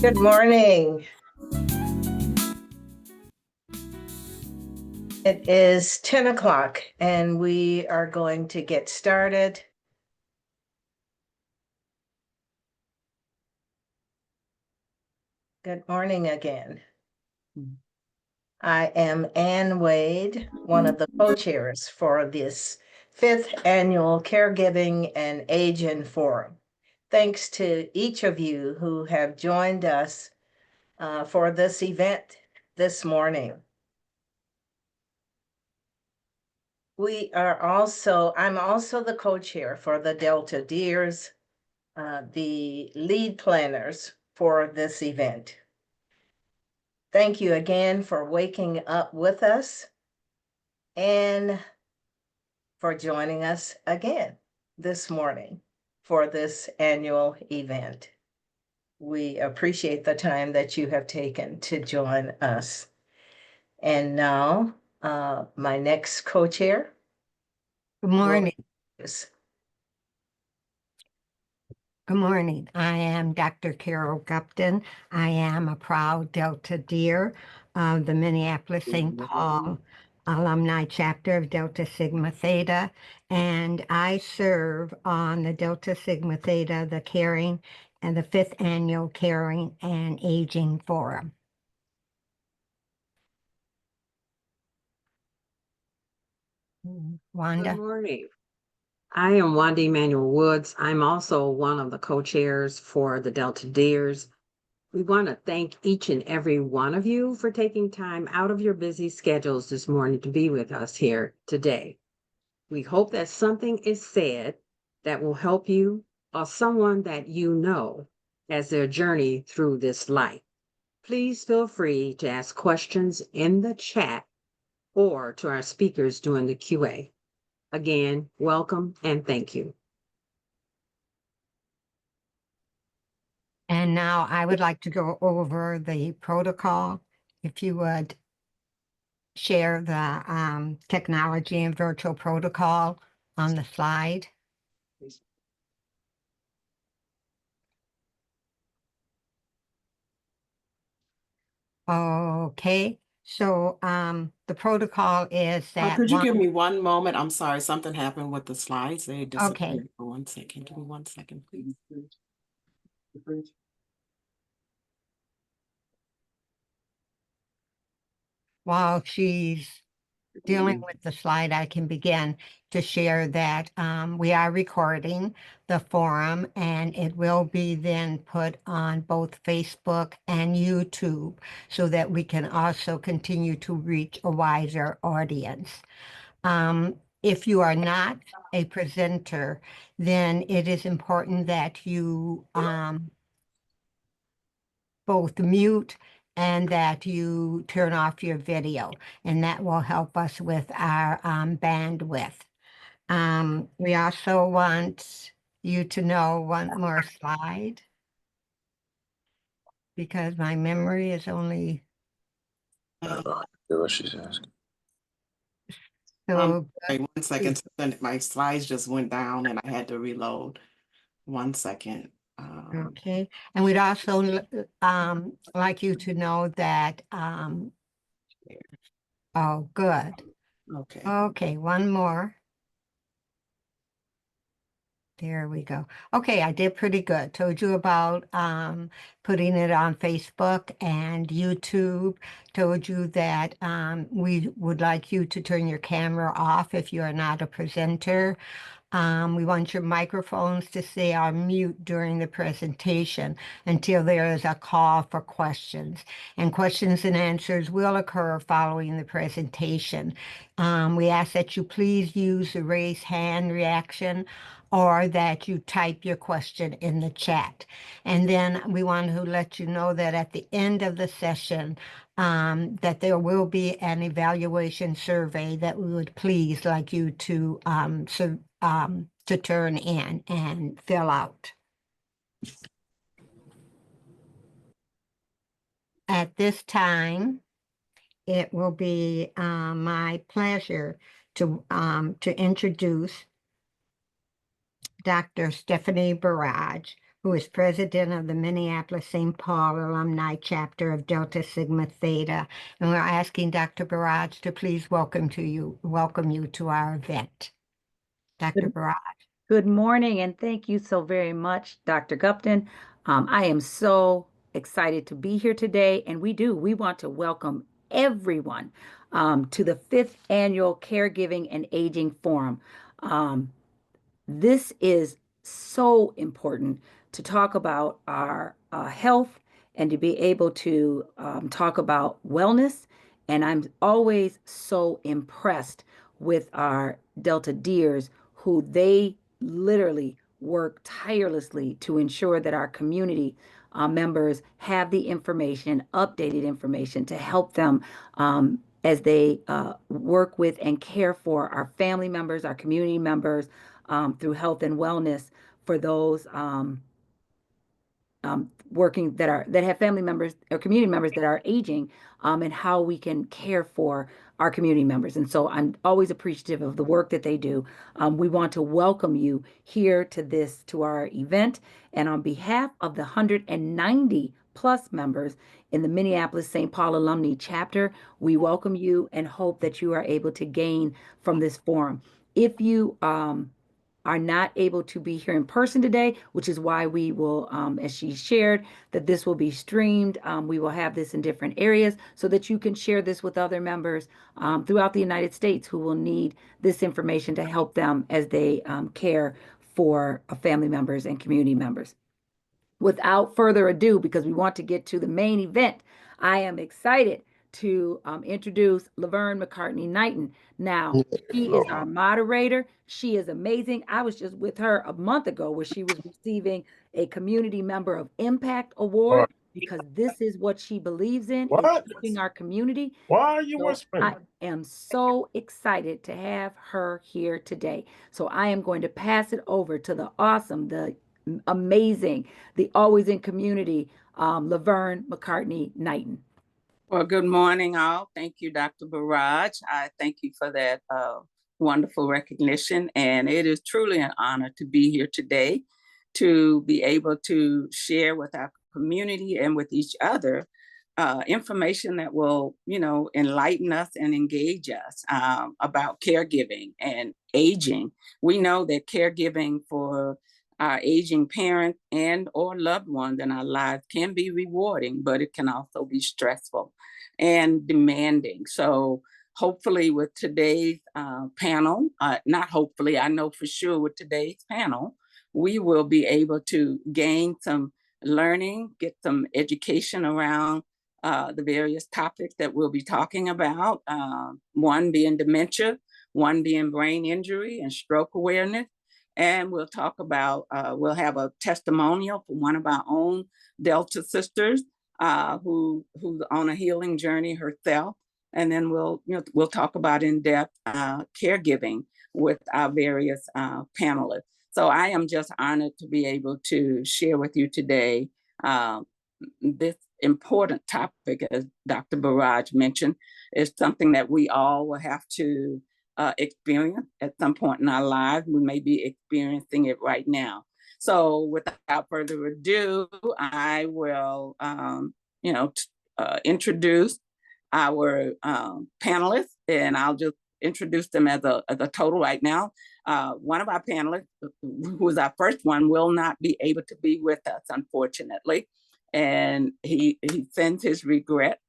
Good morning. It is 10 o'clock and we are going to get started. Good morning again. I am Ann Wade, one of the co-chairs for this 5th annual Caregiving and Aging Forum. Thanks to each of you who have joined us for this event this morning. I'm also the co-chair for the Delta Deers, the lead planners for this event. Thank you again for waking up with us and for joining us again this morning for this annual event. We appreciate the time that you have taken to join us. And now, my next co-chair. Good morning. Is Good morning. I am Dr. Carol Gupton. I am a proud Delta Deer of the Minneapolis-St. Paul alumni chapter of Delta Sigma Theta, and I serve on the Delta Sigma Theta, the Caring and the 5th Annual Caring and Aging Forum. Wanda? Good morning. I am Wanda Emanuel Woods. I'm also one of the co-chairs for the Delta Deers. We want to thank each and every one of you for taking time out of your busy schedules this morning to be with us here today. We hope that something is said that will help you or someone that you know as their journey through this life. Please feel free to ask questions in the chat or to our speakers during the QA. Again, welcome and thank you. And now I would like to go over the protocol. If you would share the technology and virtual protocol on the slide. Okay, so the protocol is that could you give me one moment? I'm sorry, something happened with the slides. They disappeared Okay. for 1 second. Give me 1 second, please. While she's dealing with the slide, I can begin to share that we are recording the forum, and it will be then put on both Facebook and YouTube so that we can also continue to reach a wider audience. If you are not a presenter, then it is important that you both mute and that you turn off your video, and that will help us with our bandwidth. We also want you to know one more slide because my memory is only What she's asking. so Wait 1 second. My slides just went down and I had to reload. 1 second. okay. And we'd also like you to know that oh, good. Okay. Okay, one more. There we go. Okay, I did pretty good. Told you about putting it on Facebook and YouTube. Told you that we would like you to turn your camera off if you are not a presenter. We want your microphones to stay on mute during the presentation until there is a call for questions. And questions and answers will occur following the presentation. We ask that you please use the raise hand reaction or that you type your question in the chat. And then we want to let you know that at the end of the session, that there will be an evaluation survey that we would please like you to turn in and fill out. At this time, it will be my pleasure to introduce Dr. Stephanie Barrage, who is president of the Minneapolis-St. Paul Alumni Chapter of Delta Sigma Theta. And we're asking Dr. Barrage to please welcome you to our event. Dr. Barrage. Good morning, and thank you so very much, Dr. Gupton. I am so excited to be here today, and we want to welcome everyone to the 5th Annual Caregiving and Aging Forum. This is so important to talk about our health and to be able to talk about wellness. And I'm always so impressed with our Delta Deers, who they literally work tirelessly to ensure that our community members have the information, updated information to help them as they work with and care for our family members, our community members, through health and wellness for those working that have family members or community members that are aging, and how we can care for our community members. And so I'm always appreciative of the work that they do. We want to welcome you here to our event. And on behalf of the 190 plus members in the Minneapolis-St. Paul Alumni Chapter, we welcome you and hope that you are able to gain from this forum. If you are not able to be here in person today, which is why we will, as she shared, that this will be streamed. We will have this in different areas so that you can share this with other members throughout the United States who will need this information to help them as they care for family members and community members. Without further ado, because we want to get to the main event, I am excited to introduce Laverne McCartney Knighton. Now, she is our moderator. She is amazing. I was just with her a month ago where she was receiving a Community Member of Impact Award because this is what she believes in, is helping our community. Why are you So whispering? I am so excited to have her here today. So I am going to pass it over to the awesome, the amazing, the always in community, Laverne McCartney Knighton. Well, good morning, all. Thank you, Dr. Barrage. I thank you for that wonderful recognition. And it is truly an honor to be here today to be able to share with our community and with each other information that will, enlighten us and engage us about caregiving and aging. We know that caregiving for our aging parent and or loved ones in our lives can be rewarding, but it can also be stressful and demanding. So hopefully with today's panel, not hopefully, I know for sure with today's panel, we will be able to gain some learning, get some education around the various topics that we'll be talking about, one being dementia, one being brain injury and stroke awareness. And we'll talk about, we'll have a testimonial from one of our own Delta sisters who's on a healing journey herself. And then we'll talk about in-depth caregiving with our various panelists. So I am just honored to be able to share with you today this important topic, as Dr. Barrage mentioned, is something that we all will have to experience at some point in our lives. We may be experiencing it right now. So without further ado, I will, introduce our panelists, and I'll just introduce them as a total right now. One of our panelists, who is our first one, will not be able to be with us, unfortunately. And he sends his regret.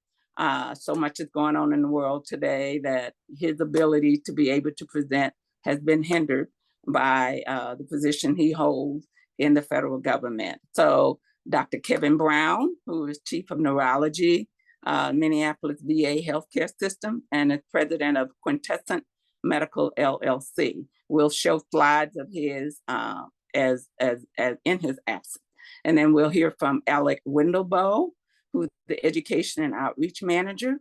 So much is going on in the world today that his ability to be able to present has been hindered by the position he holds in the federal government. So Dr. Kevin Brown, who is Chief of Neurology, Minneapolis VA Healthcare System, and is president of Quintessence Medical LLC, will show slides of his as in his absence. And then we'll hear from Alec Windlebow, who's the Education and Outreach Manager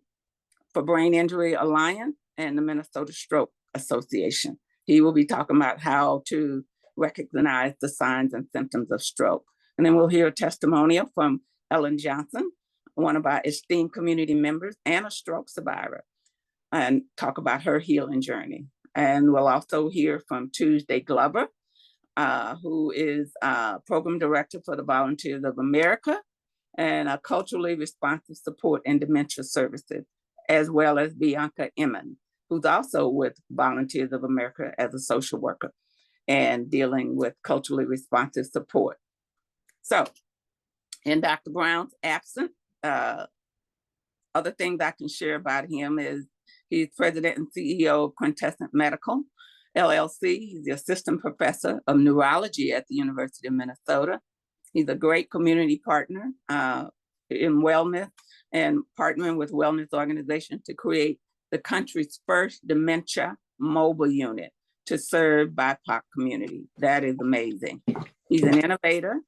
for Brain Injury Alliance and the Minnesota Stroke Association. He will be talking about how to recognize the signs and symptoms of stroke. And then we'll hear a testimonial from Ellen Johnson, one of our esteemed community members and a stroke survivor, and talk about her healing journey. And we'll also hear from Tuesday Glover, who is Program Director for the Volunteers of America and a culturally responsive support and dementia services, as well as Bianca Emmon, who's also with Volunteers of America as a social worker and dealing with culturally responsive support. So in Dr. Brown's absence, other things I can share about him is he's president and CEO of Quintessent Medical, LLC. He's the assistant professor of neurology at the University of Minnesota. He's a great community partner in wellness and partnering with wellness organizations to create the country's first dementia mobile unit to serve BIPOC community. That is amazing. He's an innovator.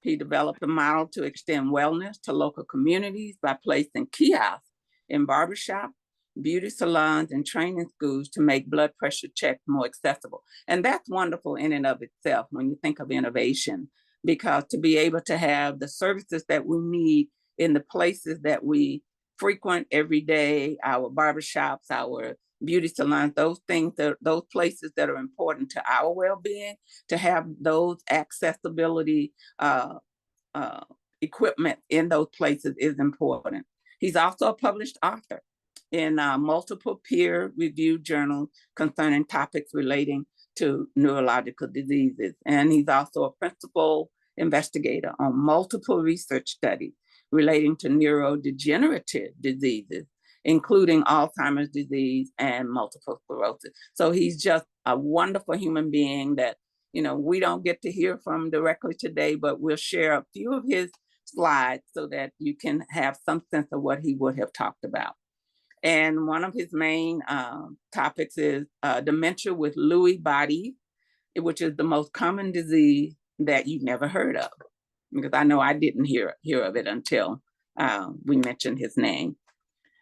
He developed a model to extend wellness to local communities by placing kiosks in barbershops, beauty salons, and training schools to make blood pressure checks more accessible. And that's wonderful in and of itself when you think of innovation, because to be able to have the services that we need in the places that we frequent every day, our barbershops, our beauty salons, those things, those places that are important to our well-being, to have those accessibility equipment in those places is important. He's also a published author in multiple peer-reviewed journals concerning topics relating to neurological diseases. And he's also a principal investigator on multiple research studies relating to neurodegenerative diseases, including Alzheimer's disease and multiple sclerosis. So he's just a wonderful human being that, you know, we don't get to hear from directly today, but we'll share a few of his slides so that you can have some sense of what he would have talked about. And one of his main topics is dementia with Lewy body, which is the most common disease that you've never heard of, because I know I didn't hear of it until we mentioned his name.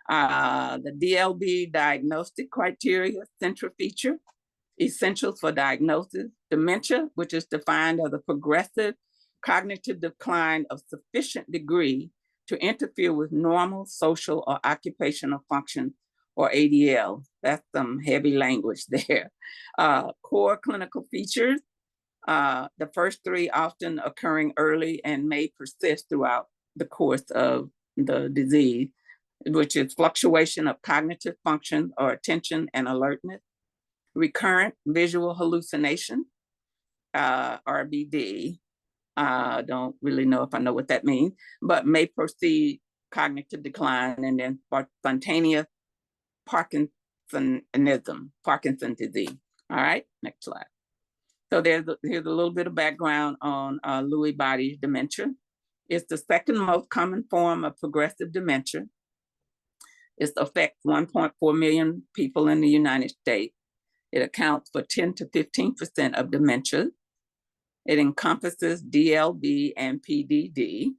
The DLB diagnostic criteria, central feature, essentials for diagnosis, dementia, which is defined as a progressive cognitive decline of sufficient degree to interfere with normal social or occupational function, or ADL. That's some heavy language there. Core clinical features, the first three often occurring early and may persist throughout the course of the disease, which is fluctuation of cognitive function or attention and alertness, recurrent visual hallucination, RVD. Don't really know if I know what that means, but may proceed cognitive decline, and then spontaneous Parkinsonism, Parkinson's disease. All right, next slide. So here's a little bit of background on Lewy body dementia. It's the second most common form of progressive dementia. It affects 1.4 million people in the United States. It accounts for 10 to 15% of dementia. It encompasses DLB and PDD.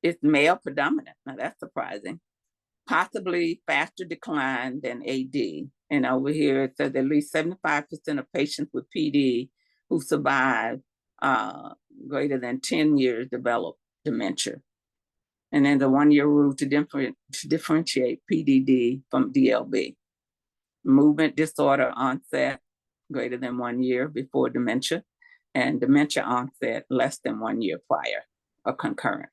It's male predominant. Now that's surprising. Possibly faster decline than AD. And over here it says at least 75% of patients with PD who survive greater than 10 years develop dementia. And then the 1-year rule to differentiate PDD from DLB. Movement disorder onset greater than 1 year before dementia, and dementia onset less than 1 year prior or concurrent.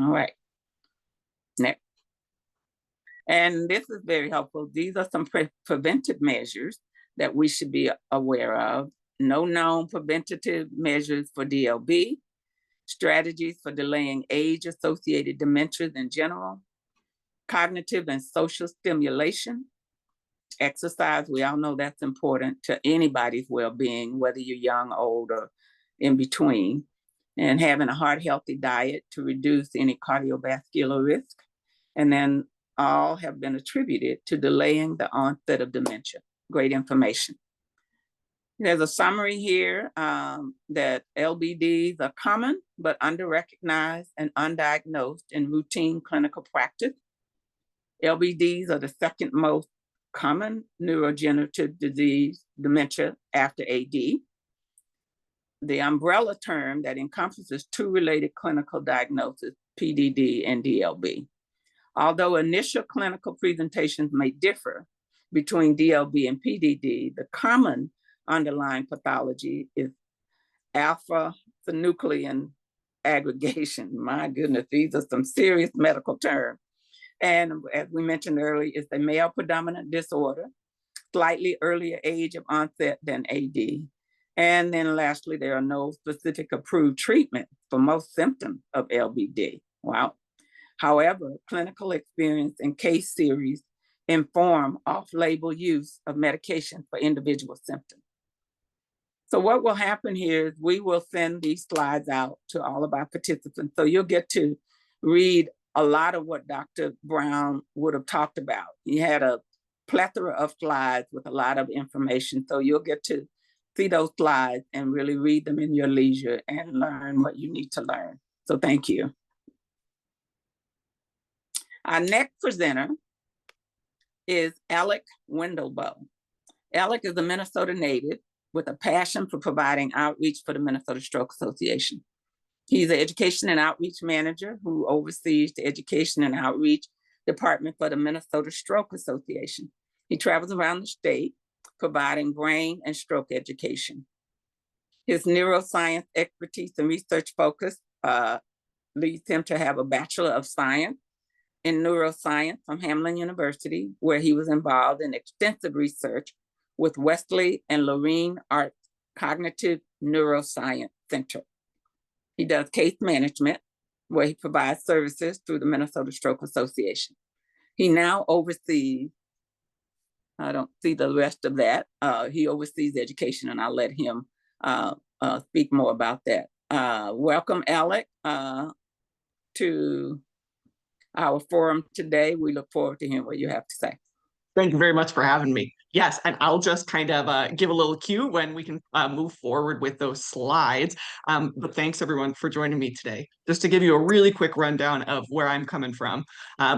All right, next. And this is very helpful. These are some preventive measures that we should be aware of. No known preventative measures for DLB, strategies for delaying age-associated dementias in general, cognitive and social stimulation, exercise. We all know that's important to anybody's well-being, whether you're young, old, or in between, and having a heart-healthy diet to reduce any cardiovascular risk. And then all have been attributed to delaying the onset of dementia. Great information. There's a summary here that LBDs are common, but under-recognized and undiagnosed in routine clinical practice. LBDs are the second most common neurodegenerative disease, dementia, after AD. The umbrella term that encompasses two related clinical diagnoses, PDD and DLB. Although initial clinical presentations may differ between DLB and PDD, the common underlying pathology is alpha-synuclein aggregation. My goodness, these are some serious medical terms. And as we mentioned earlier, it's a male predominant disorder, slightly earlier age of onset than AD. And then lastly, there are no specific approved treatment for most symptoms of LBD. Wow. However, clinical experience and case series inform off-label use of medication for individual symptoms. So what will happen here is we will send these slides out to all of our participants. So you'll get to read a lot of what Dr. Brown would have talked about. He had a plethora of slides with a lot of information. So you'll get to see those slides and really read them in your leisure and learn what you need to learn. So thank you. Our next presenter is Alec Wendelboe. Alec is a Minnesota native with a passion for providing outreach for the Minnesota Stroke Association. He's an education and outreach manager who oversees the education and outreach department for the Minnesota Stroke Association. He travels around the state providing brain and stroke education. His neuroscience expertise and research focus leads him to have a Bachelor of Science in Neuroscience from Hamline University, where he was involved in extensive research with Wesley and Lorraine Art Cognitive Neuroscience Center. He does case management, where he provides services through the Minnesota Stroke Association. He now oversees, I don't see the rest of that, he oversees education, and I'll let him speak more about that. Welcome, Alec, to our forum today. We look forward to hearing what you have to say. Thank you very much for having me. Yes, and I'll just kind of give a little cue when we can move forward with those slides. But thanks everyone for joining me today. Just to give you a really quick rundown of where I'm coming from.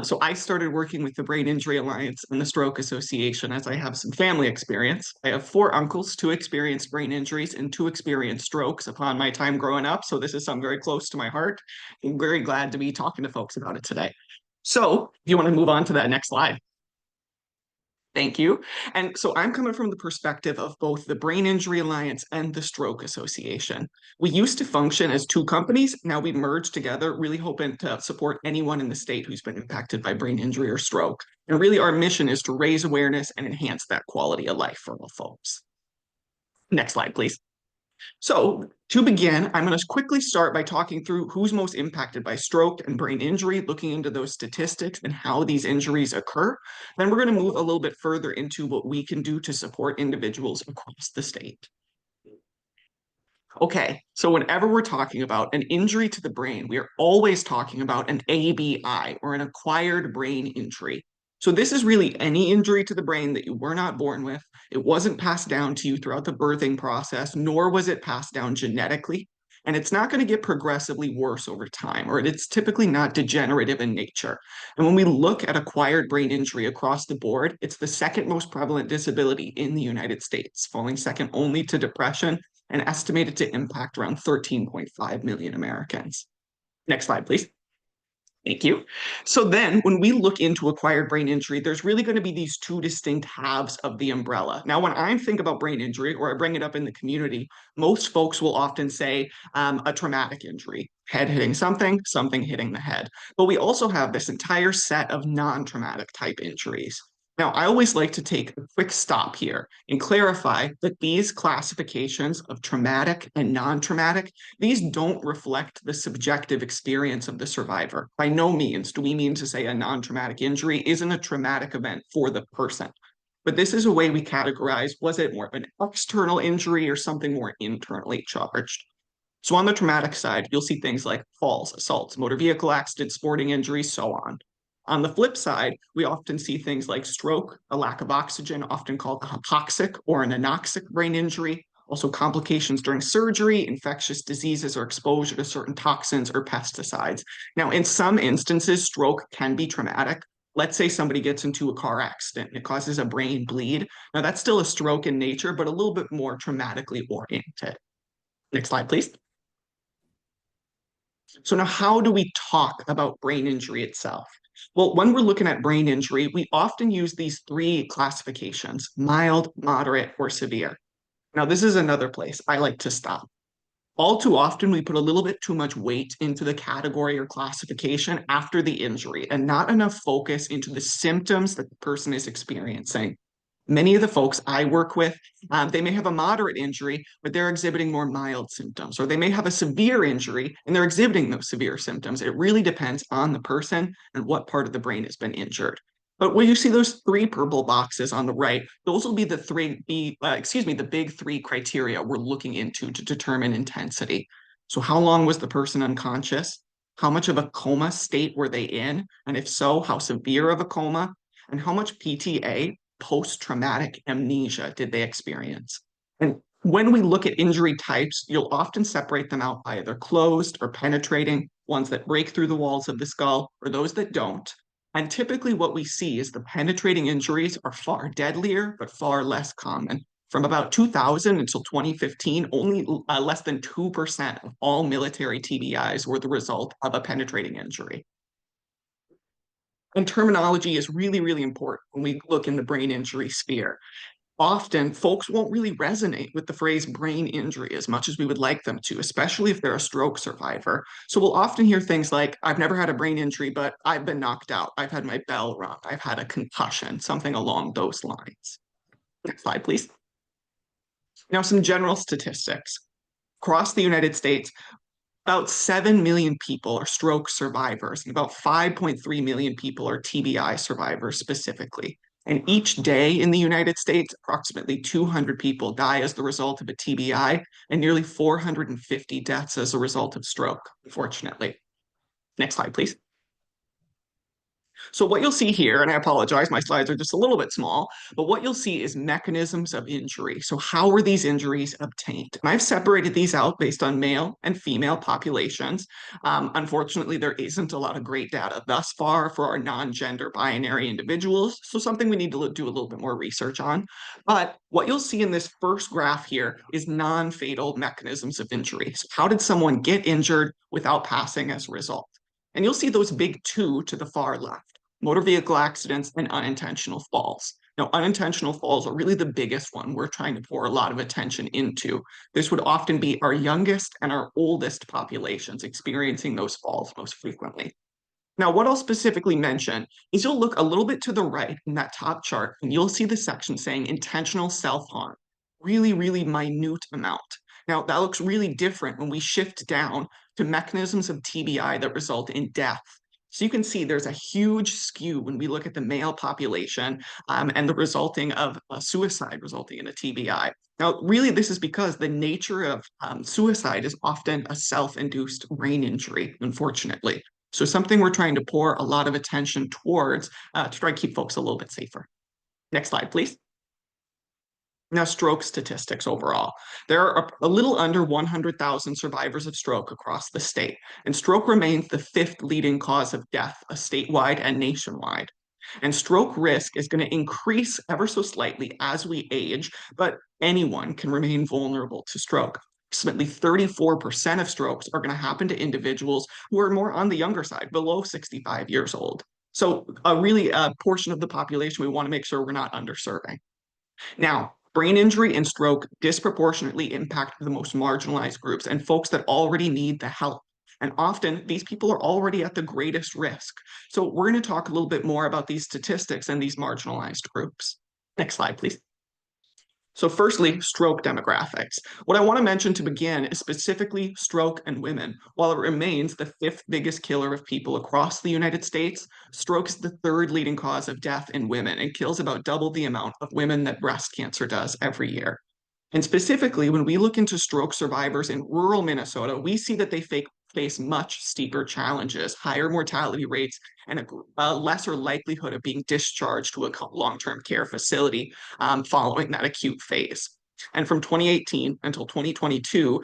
So I started working with the Brain Injury Alliance and the Stroke Association as I have some family experience. I have 4 uncles, 2 experienced brain injuries and 2 experienced strokes upon my time growing up. So this is something very close to my heart. I'm very glad to be talking to folks about it today. So if you want to move on to that next slide. Thank you. And so I'm coming from the perspective of both the Brain Injury Alliance and the Stroke Association. We used to function as 2 companies. Now we merged together, really hoping to support anyone in the state who's been impacted by brain injury or stroke. And really our mission is to raise awareness and enhance that quality of life for all folks. Next slide, please. So to begin, I'm going to quickly start by talking through who's most impacted by stroke and brain injury, looking into those statistics and how these injuries occur. Then we're going to move a little bit further into what we can do to support individuals across the state. Okay, so whenever we're talking about an injury to the brain, we are always talking about an ABI, or an acquired brain injury. So this is really any injury to the brain that you were not born with. It wasn't passed down to you throughout the birthing process, nor was it passed down genetically. And it's not going to get progressively worse over time, or it's typically not degenerative in nature. And when we look at acquired brain injury across the board, it's the 2nd most prevalent disability in the United States, falling second only to depression and estimated to impact around 13.5 million Americans. Next slide, please. Thank you. So then when we look into acquired brain injury, there's really going to be these 2 distinct halves of the umbrella. Now, when I think about brain injury, or I bring it up in the community, most folks will often say a traumatic injury, head hitting something, something hitting the head. But we also have this entire set of non-traumatic type injuries. Now, I always like to take a quick stop here and clarify that these classifications of traumatic and non-traumatic, these don't reflect the subjective experience of the survivor. By no means do we mean to say a non-traumatic injury isn't a traumatic event for the person. But this is a way we categorize, was it more of an external injury or something more internally charged? So on the traumatic side, you'll see things like falls, assaults, motor vehicle accidents, sporting injuries, so on. On the flip side, we often see things like stroke, a lack of oxygen, often called a hypoxic or an anoxic brain injury, also complications during surgery, infectious diseases, or exposure to certain toxins or pesticides. Now, in some instances, stroke can be traumatic. Let's say somebody gets into a car accident and it causes a brain bleed. Now, that's still a stroke in nature, but a little bit more traumatically oriented. Next slide, please. So now how do we talk about brain injury itself? Well, when we're looking at brain injury, we often use these 3 classifications: mild, moderate, or severe. Now, this is another place I like to stop. All too often, we put a little bit too much weight into the category or classification after the injury and not enough focus into the symptoms that the person is experiencing. Many of the folks I work with, they may have a moderate injury, but they're exhibiting more mild symptoms, or they may have a severe injury and they're exhibiting those severe symptoms. It really depends on the person and what part of the brain has been injured. But when you see those 3 purple boxes on the right, those will be the big 3 criteria we're looking into to determine intensity. So how long was the person unconscious? How much of a coma state were they in? And if so, how severe of a coma? And how much PTA, post-traumatic amnesia, did they experience? And when we look at injury types, you'll often separate them out by either closed or penetrating, ones that break through the walls of the skull, or those that don't. And typically what we see is the penetrating injuries are far deadlier, but far less common. From about 2000 until 2015, only less than 2% of all military TBIs were the result of a penetrating injury. And terminology is really, really important when we look in the brain injury sphere. Often folks won't really resonate with the phrase brain injury as much as we would like them to, especially if they're a stroke survivor. So we'll often hear things like, I've never had a brain injury, but I've been knocked out. I've had my bell rung. I've had a concussion, something along those lines. Next slide, please. Now, some general statistics. Across the United States, about 7 million people are stroke survivors, and about 5.3 million people are TBI survivors specifically. And each day in the United States, approximately 200 people die as the result of a TBI, and nearly 450 deaths as a result of stroke, unfortunately. Next slide, please. So what you'll see here, and I apologize, my slides are just a little bit small, but what you'll see is mechanisms of injury. So how were these injuries obtained? And I've separated these out based on male and female populations. Unfortunately, there isn't a lot of great data thus far for our non-gender binary individuals, so something we need to do a little bit more research on. But what you'll see in this first graph here is non-fatal mechanisms of injury. So how did someone get injured without passing as a result? And you'll see those big 2 to the far left: motor vehicle accidents and unintentional falls. Now, unintentional falls are really the biggest one we're trying to pour a lot of attention into. This would often be our youngest and our oldest populations experiencing those falls most frequently. Now, what I'll specifically mention is you'll look a little bit to the right in that top chart, and you'll see the section saying intentional self-harm. Really, really minute amount. Now, that looks really different when we shift down to mechanisms of TBI that result in death. So you can see there's a huge skew when we look at the male population and the resulting of a suicide resulting in a TBI. Now, really, this is because the nature of suicide is often a self-induced brain injury, unfortunately. So something we're trying to pour a lot of attention towards to try to keep folks a little bit safer. Next slide, please. Now, stroke statistics overall. There are a little under 100,000 survivors of stroke across the state, and stroke remains the 5th leading cause of death, statewide and nationwide. And stroke risk is going to increase ever so slightly as we age, but anyone can remain vulnerable to stroke. Approximately 34% of strokes are going to happen to individuals who are more on the younger side, below 65 years old. So a portion of the population we want to make sure we're not underserving. Now, brain injury and stroke disproportionately impact the most marginalized groups and folks that already need the help. And often these people are already at the greatest risk. So we're going to talk a little bit more about these statistics and these marginalized groups. Next slide, please. So firstly, stroke demographics. What I want to mention to begin is specifically stroke and women. While it remains the 5th biggest killer of people across the United States, stroke is the 3rd leading cause of death in women and kills about double the amount of women that breast cancer does every year. And specifically, when we look into stroke survivors in rural Minnesota, we see that they face much steeper challenges, higher mortality rates, and a lesser likelihood of being discharged to a long-term care facility following that acute phase. And from 2018 until 2022,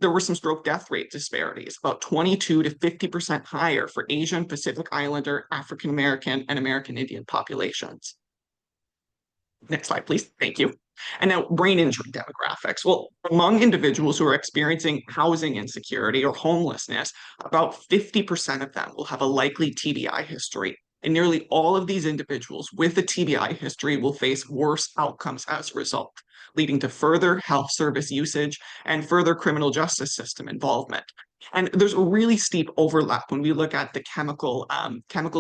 there were some stroke death rate disparities, about 22 to 50% higher for Asian, Pacific Islander, African American, and American Indian populations. Next slide, please. Thank you. And now brain injury demographics. Well, among individuals who are experiencing housing insecurity or homelessness, about 50% of them will have a likely TBI history. And nearly all of these individuals with a TBI history will face worse outcomes as a result, leading to further health service usage and further criminal justice system involvement. And there's a really steep overlap when we look at the chemical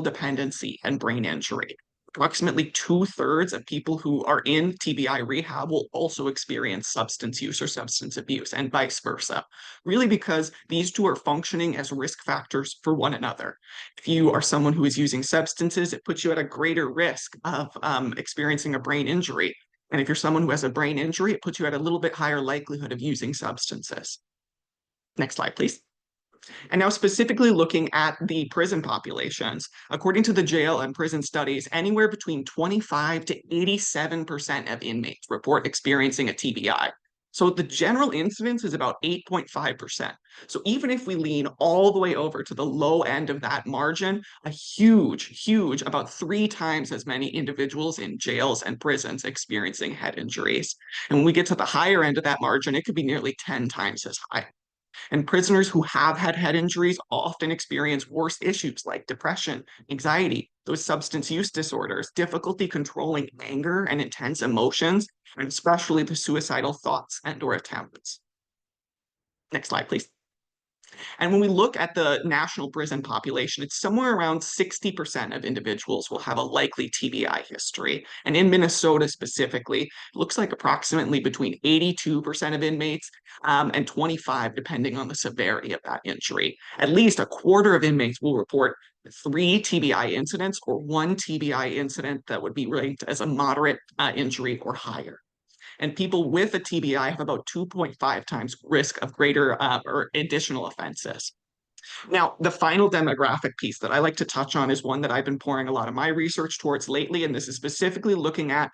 dependency and brain injury. Approximately 2/3 of people who are in TBI rehab will also experience substance use or substance abuse, and vice versa, really because these two are functioning as risk factors for one another. If you are someone who is using substances, it puts you at a greater risk of experiencing a brain injury. And if you're someone who has a brain injury, it puts you at a little bit higher likelihood of using substances. Next slide, please. And now specifically looking at the prison populations, according to the jail and prison studies, anywhere between 25 to 87% of inmates report experiencing a TBI. So the general incidence is about 8.5%. So even if we lean all the way over to the low end of that margin, a huge, about 3 times as many individuals in jails and prisons experiencing head injuries. And when we get to the higher end of that margin, it could be nearly 10 times as high. And prisoners who have had head injuries often experience worse issues like depression, anxiety, those substance use disorders, difficulty controlling anger and intense emotions, and especially the suicidal thoughts and/or attempts. Next slide, please. And when we look at the national prison population, it's somewhere around 60% of individuals will have a likely TBI history. And in Minnesota specifically, it looks like approximately between 82% of inmates and 25, depending on the severity of that injury. At least a quarter of inmates will report 3 TBI incidents or 1 TBI incident that would be ranked as a moderate injury or higher. And people with a TBI have about 2.5 times risk of greater or additional offenses. Now, the final demographic piece that I like to touch on is one that I've been pouring a lot of my research towards lately, and this is specifically looking at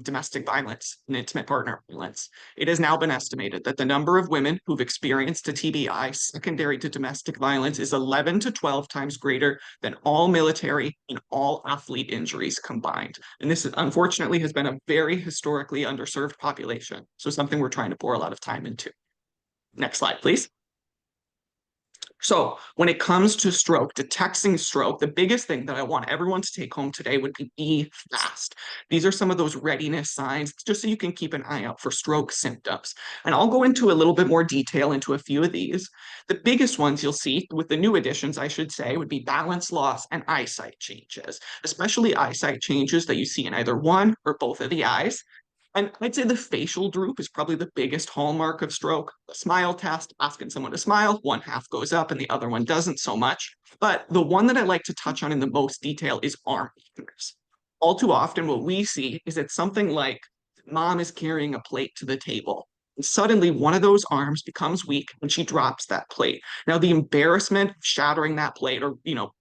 domestic violence and intimate partner violence. It has now been estimated that the number of women who've experienced a TBI secondary to domestic violence is 11 to 12 times greater than all military and all athlete injuries combined. And this, unfortunately, has been a very historically underserved population, so something we're trying to pour a lot of time into. Next slide, please. So when it comes to stroke, detecting stroke, the biggest thing that I want everyone to take home today would be fast. These are some of those readiness signs, just so you can keep an eye out for stroke symptoms. And I'll go into a little bit more detail into a few of these. The biggest ones you'll see with the new additions, I should say, would be balance loss and eyesight changes, especially eyesight changes that you see in either one or both of the eyes. And I'd say the facial droop is probably the biggest hallmark of stroke. The smile test, asking someone to smile, one half goes up and the other one doesn't so much. But the one that I like to touch on in the most detail is arm weakness. All too often, what we see is it's something like mom is carrying a plate to the table. And suddenly, one of those arms becomes weak and she drops that plate. Now, the embarrassment of shattering that plate or,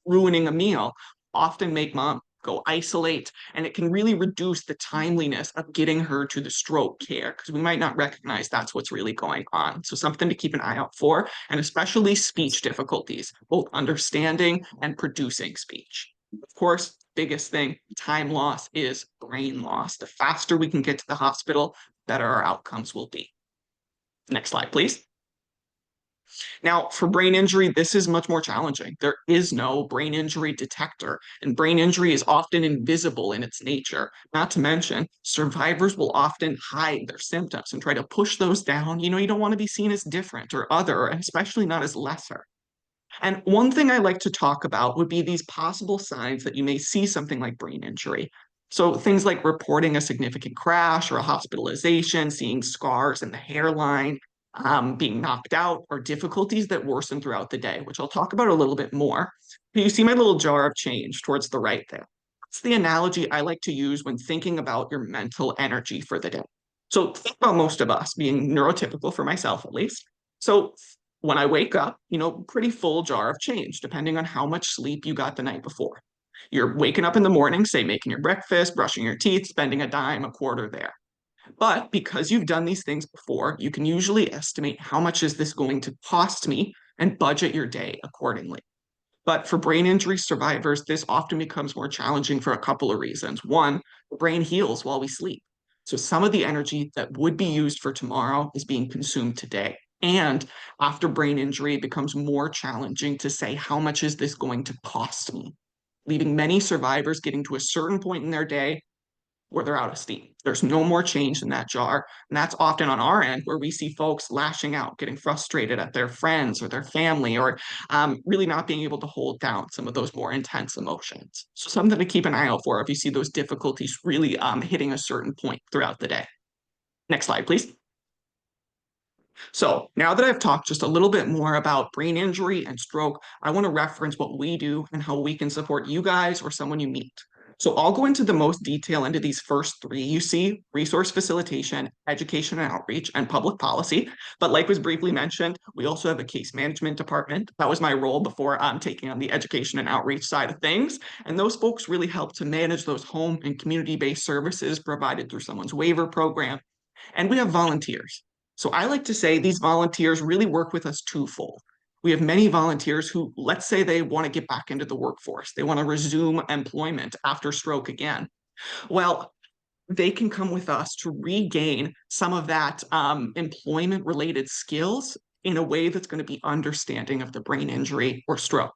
ruining a meal often make mom go isolate, and it can really reduce the timeliness of getting her to the stroke care because we might not recognize that's what's really going on. So something to keep an eye out for, and especially speech difficulties, both understanding and producing speech. Of course, biggest thing, time loss is brain loss. The faster we can get to the hospital, the better our outcomes will be. Next slide, please. Now, for brain injury, this is much more challenging. There is no brain injury detector, and brain injury is often invisible in its nature. Not to mention, survivors will often hide their symptoms and try to push those down. You don't want to be seen as different or other, and especially not as lesser. And one thing I like to talk about would be these possible signs that you may see something like brain injury. So things like reporting a significant crash or a hospitalization, seeing scars in the hairline, being knocked out, or difficulties that worsen throughout the day, which I'll talk about a little bit more. You see my little jar of change towards the right there. It's the analogy I like to use when thinking about your mental energy for the day. So think about most of us being neurotypical, for myself at least. So when I wake up, pretty full jar of change, depending on how much sleep you got the night before. You're waking up in the morning, say making your breakfast, brushing your teeth, spending a dime, a quarter there. But because you've done these things before, you can usually estimate how much is this going to cost me and budget your day accordingly. But for brain injury survivors, this often becomes more challenging for a couple of reasons. One, the brain heals while we sleep. So some of the energy that would be used for tomorrow is being consumed today. And after brain injury, it becomes more challenging to say, how much is this going to cost me? leaving many survivors getting to a certain point in their day where they're out of steam. There's no more change in that jar. And that's often on our end where we see folks lashing out, getting frustrated at their friends or their family, or really not being able to hold down some of those more intense emotions. So something to keep an eye out for if you see those difficulties really hitting a certain point throughout the day. Next slide, please. So now that I've talked just a little bit more about brain injury and stroke, I want to reference what we do and how we can support you guys or someone you meet. So I'll go into the most detail into these first three you see: resource facilitation, education and outreach, and public policy. But like was briefly mentioned, we also have a case management department. That was my role before taking on the education and outreach side of things. And those folks really help to manage those home and community-based services provided through someone's waiver program. And we have volunteers. So I like to say these volunteers really work with us twofold. We have many volunteers who, let's say they want to get back into the workforce. They want to resume employment after stroke again. Well, they can come with us to regain some of that employment-related skills in a way that's going to be understanding of the brain injury or stroke.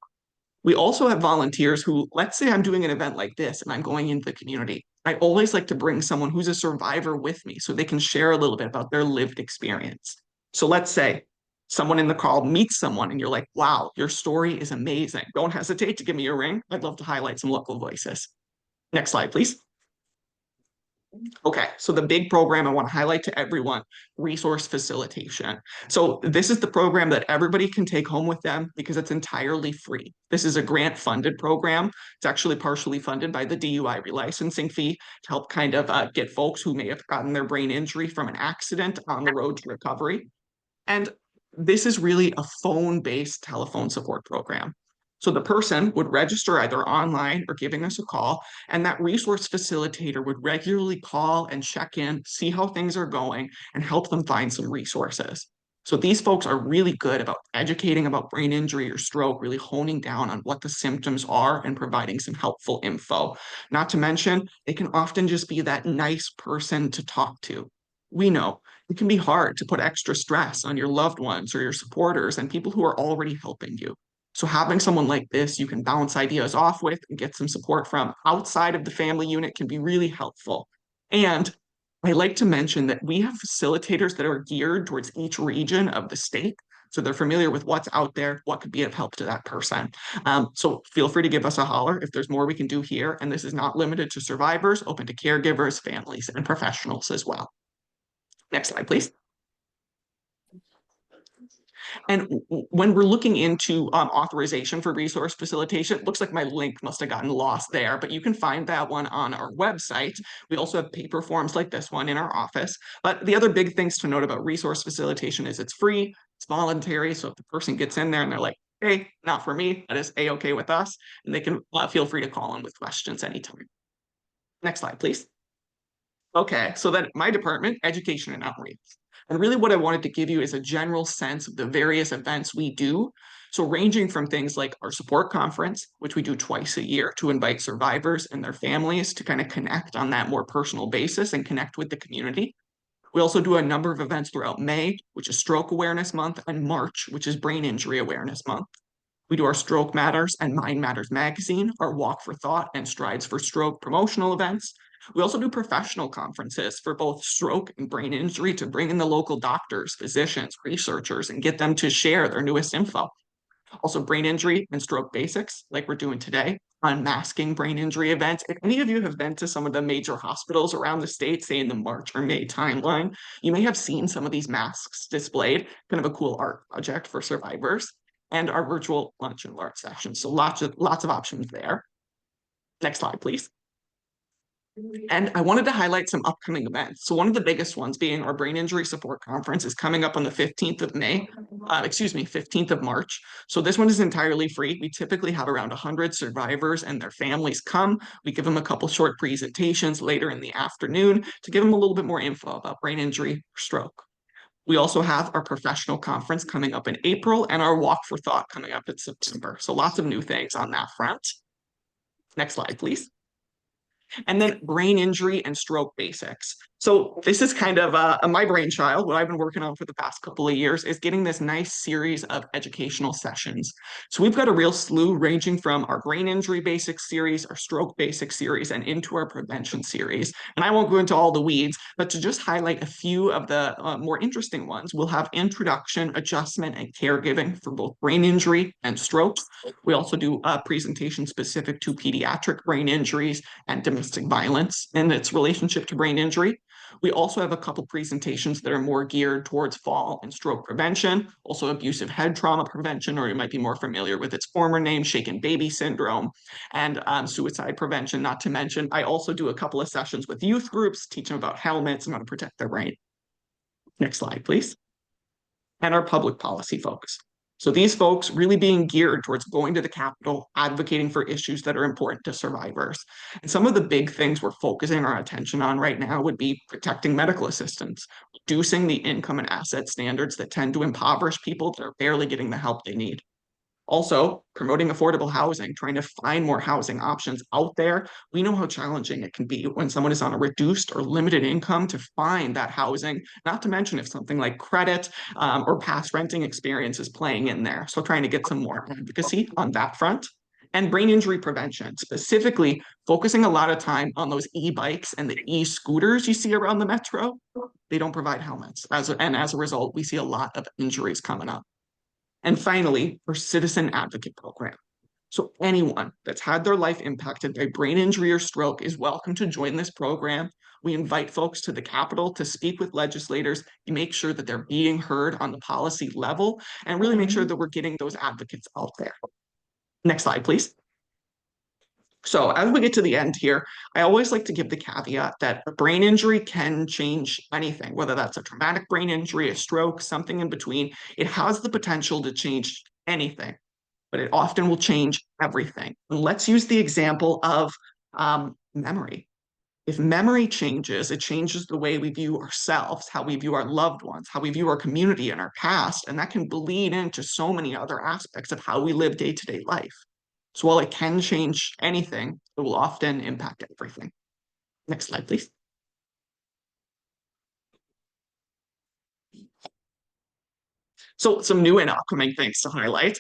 We also have volunteers who, let's say I'm doing an event like this and I'm going into the community. I always like to bring someone who's a survivor with me so they can share a little bit about their lived experience. So let's say someone in the call meets someone and you're like, wow, your story is amazing. Don't hesitate to give me a ring. I'd love to highlight some local voices. Next slide, please. Okay, so the big program I want to highlight to everyone, resource facilitation. So this is the program that everybody can take home with them because it's entirely free. This is a grant-funded program. It's actually partially funded by the DUI relicensing fee to help kind of get folks who may have gotten their brain injury from an accident on the road to recovery. And this is really a phone-based telephone support program. So the person would register either online or giving us a call, and that resource facilitator would regularly call and check in, see how things are going, and help them find some resources. So these folks are really good about educating about brain injury or stroke, really honing down on what the symptoms are and providing some helpful info. Not to mention, they can often just be that nice person to talk to. We know it can be hard to put extra stress on your loved ones or your supporters and people who are already helping you. So having someone like this you can bounce ideas off with and get some support from outside of the family unit can be really helpful. And I like to mention that we have facilitators that are geared towards each region of the state. So they're familiar with what's out there, what could be of help to that person. So feel free to give us a holler if there's more we can do here. And this is not limited to survivors, open to caregivers, families, and professionals as well. Next slide, please. And when we're looking into authorization for resource facilitation, it looks like my link must have gotten lost there, but you can find that one on our website. We also have paper forms like this one in our office. But the other big things to note about resource facilitation is it's free, it's voluntary. So if the person gets in there and they're like, hey, not for me, that is A-okay with us, and they can feel free to call in with questions anytime. Next slide, please. Okay, so then my department, education and outreach. And really what I wanted to give you is a general sense of the various events we do. So ranging from things like our support conference, which we do twice a year to invite survivors and their families to kind of connect on that more personal basis and connect with the community. We also do a number of events throughout May, which is Stroke Awareness Month, and March, which is Brain Injury Awareness Month. We do our Stroke Matters and Mind Matters magazine, our Walk for Thought and Strides for Stroke promotional events. We also do professional conferences for both stroke and brain injury to bring in the local doctors, physicians, researchers, and get them to share their newest info. Also brain injury and stroke basics, like we're doing today, unmasking brain injury events. If any of you have been to some of the major hospitals around the state, say in the March or May timeline, you may have seen some of these masks displayed, kind of a cool art project for survivors, and our virtual lunch and learn sessions. So lots of options there. Next slide, please. And I wanted to highlight some upcoming events. So one of the biggest ones being our Brain Injury Support Conference is coming up on the 15th of May, 15th of March. So this one is entirely free. We typically have around 100 survivors and their families come. We give them a couple short presentations later in the afternoon to give them a little bit more info about brain injury or stroke. We also have our professional conference coming up in April and our Walk for Thought coming up in September. So lots of new things on that front. Next slide, please. And then brain injury and stroke basics. So this is kind of my brainchild. What I've been working on for the past couple of years is getting this nice series of educational sessions. So we've got a real slew ranging from our brain injury basics series, our stroke basics series, and into our prevention series. And I won't go into all the weeds, but to just highlight a few of the more interesting ones, we'll have introduction, adjustment, and caregiving for both brain injury and stroke. We also do a presentation specific to pediatric brain injuries and domestic violence and its relationship to brain injury. We also have a couple presentations that are more geared towards fall and stroke prevention, also abusive head trauma prevention, or you might be more familiar with its former name, shaken baby syndrome, and suicide prevention, not to mention. I also do a couple of sessions with youth groups, teach them about helmets and how to protect their brain. Next slide, please. And our public policy focus. So these folks really being geared towards going to the Capitol, advocating for issues that are important to survivors. And some of the big things we're focusing our attention on right now would be protecting medical assistance, reducing the income and asset standards that tend to impoverish people that are barely getting the help they need. Also, promoting affordable housing, trying to find more housing options out there. We know how challenging it can be when someone is on a reduced or limited income to find that housing, not to mention if something like credit or past renting experience is playing in there. So trying to get some more advocacy on that front. And brain injury prevention, specifically focusing a lot of time on those e-bikes and the e-scooters you see around the metro. They don't provide helmets. And as a result, we see a lot of injuries coming up. And finally, our citizen advocate program. So anyone that's had their life impacted by brain injury or stroke is welcome to join this program. We invite folks to the Capitol to speak with legislators, make sure that they're being heard on the policy level, and really make sure that we're getting those advocates out there. Next slide, please. So as we get to the end here, I always like to give the caveat that a brain injury can change anything, whether that's a traumatic brain injury, a stroke, something in between. It has the potential to change anything, but it often will change everything. And let's use the example of memory. If memory changes, it changes the way we view ourselves, how we view our loved ones, how we view our community and our past, and that can bleed into so many other aspects of how we live day-to-day life. So while it can change anything, it will often impact everything. Next slide, please. So some new and upcoming things to highlight.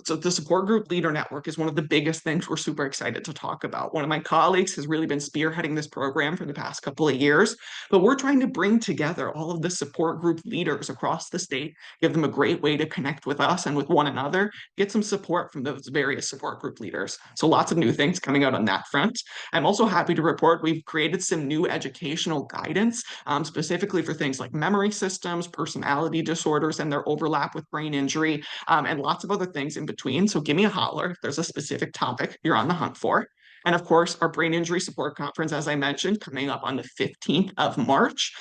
So the support group leader network is one of the biggest things we're super excited to talk about. One of my colleagues has really been spearheading this program for the past couple of years, but we're trying to bring together all of the support group leaders across the state, give them a great way to connect with us and with one another, get some support from those various support group leaders. So lots of new things coming out on that front. I'm also happy to report we've created some new educational guidance, specifically for things like memory systems, personality disorders, and their overlap with brain injury, and lots of other things in between. So give me a holler if there's a specific topic you're on the hunt for. And of course, our Brain Injury Support Conference, as I mentioned, coming up on the 15th of March.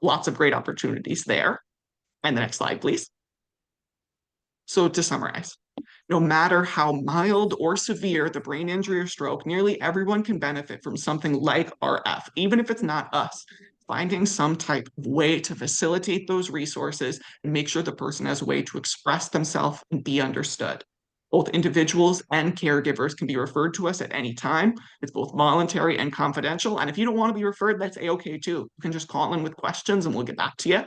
Lots of great opportunities there. And the next slide, please. So to summarize, no matter how mild or severe the brain injury or stroke, nearly everyone can benefit from something like RF, even if it's not us. Finding some type of way to facilitate those resources and make sure the person has a way to express themselves and be understood. Both individuals and caregivers can be referred to us at any time. It's both voluntary and confidential. And if you don't want to be referred, that's a-okay too. You can just call in with questions and we'll get back to you.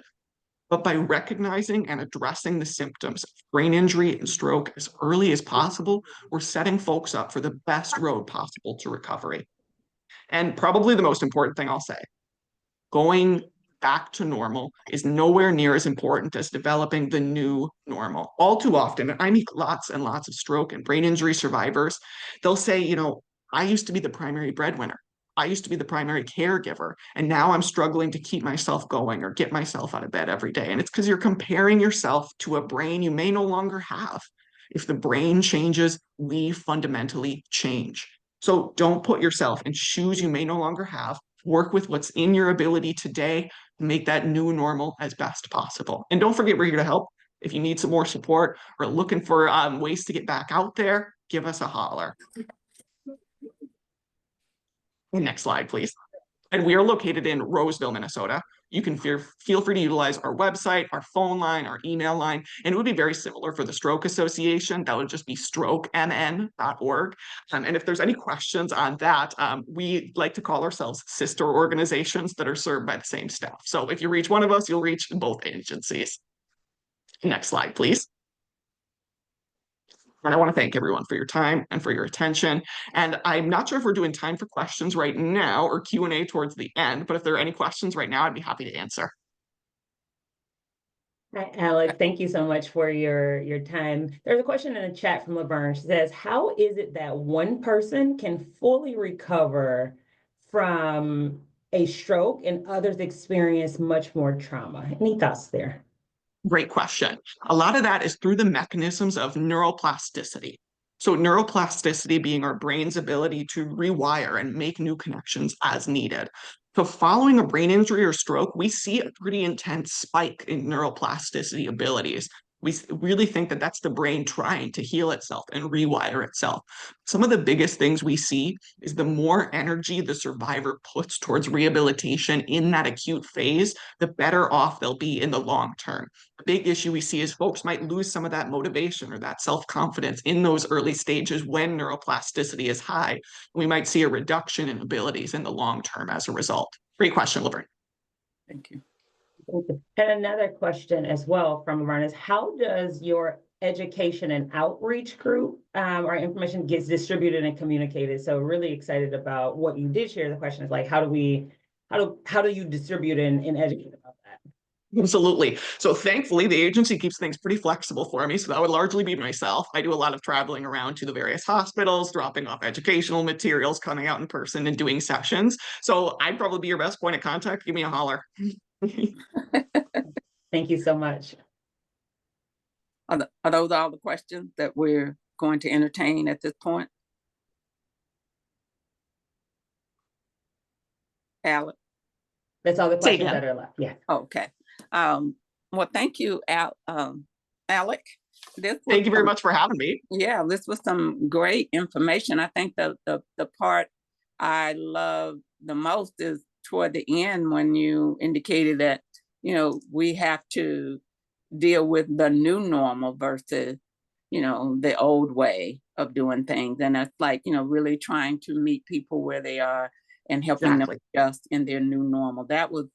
But by recognizing and addressing the symptoms of brain injury and stroke as early as possible, we're setting folks up for the best road possible to recovery. And probably the most important thing I'll say, going back to normal is nowhere near as important as developing the new normal. All too often, I meet lots and lots of stroke and brain injury survivors. They'll say, you know, I used to be the primary breadwinner. I used to be the primary caregiver, and now I'm struggling to keep myself going or get myself out of bed every day. And it's because you're comparing yourself to a brain you may no longer have. If the brain changes, we fundamentally change. So don't put yourself in shoes you may no longer have. Work with what's in your ability today to make that new normal as best possible. And don't forget, we're here to help. If you need some more support or looking for ways to get back out there, give us a holler. Next slide, please. And we are located in Roseville, Minnesota. you can feel free to utilize our website, our phone line, our email line, and it would be very similar for the Stroke Association. That would just be strokemn.org. And if there's any questions on that, we like to call ourselves sister organizations that are served by the same staff. So if you reach one of us, you'll reach both agencies. Next slide, please. And I want to thank everyone for your time and for your attention. And I'm not sure if we're doing time for questions right now or Q&A towards the end, but if there are any questions right now, I'd be happy to answer. Hi, Alex. Thank you so much for your time. There's a question in the chat from Laverne. She says, how is it that one person can fully recover from a stroke and others experience much more trauma? Any thoughts there? Great question. A lot of that is through the mechanisms of neuroplasticity. So neuroplasticity being our brain's ability to rewire and make new connections as needed. So following a brain injury or stroke, we see a pretty intense spike in neuroplasticity abilities. We really think that that's the brain trying to heal itself and rewire itself. Some of the biggest things we see is the more energy the survivor puts towards rehabilitation in that acute phase, the better off they'll be in the long term. The big issue we see is folks might lose some of that motivation or that self-confidence in those early stages when neuroplasticity is high. We might see a reduction in abilities in the long term as a result. Great question, Laverne. Thank you. And another question as well from Laverne is, how does your education and outreach group or information gets distributed and communicated? So really excited about what you did share. The question is like, how do you distribute and educate about that? Absolutely. So thankfully, the agency keeps things pretty flexible for me. So that would largely be myself. I do a lot of traveling around to the various hospitals, dropping off educational materials, coming out in person and doing sessions. So I'd probably be your best point of contact. Give me a holler. Thank you so much. Are those all the questions that we're going to entertain at this point? Alex? That's all the questions that are left. Yeah. Okay. Well, thank you, Alec. Thank you very much for having me. Yeah, this was some great information. I think the part I love the most is toward the end when you indicated that, you know, we have to deal with the new normal versus, you know, the old way of doing things. And it's like, you know, really trying to meet people where they are and helping them adjust in their new normal. That was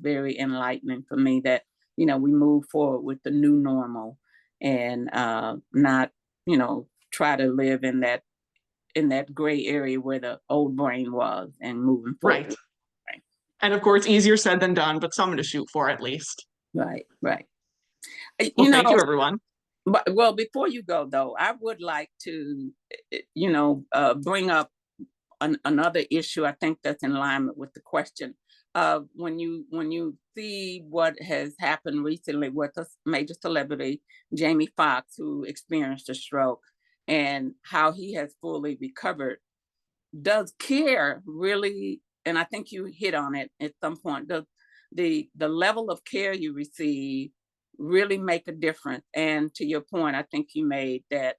very enlightening for me, that, you know, we move forward with the new normal and not, you know, try to live in that gray area where the old brain was and moving forward. Right. And of course, easier said than done, but something to shoot for at least. Right. Well, thank you, everyone. But, well, before you go, though, I would like to, you know, bring up another issue. I think that's in alignment with the question. When you see what has happened recently with a major celebrity, Jamie Foxx, who experienced a stroke, and how he has fully recovered, does care really, and I think you hit on it at some point, does the level of care you receive really make a difference? And to your point, I think you made that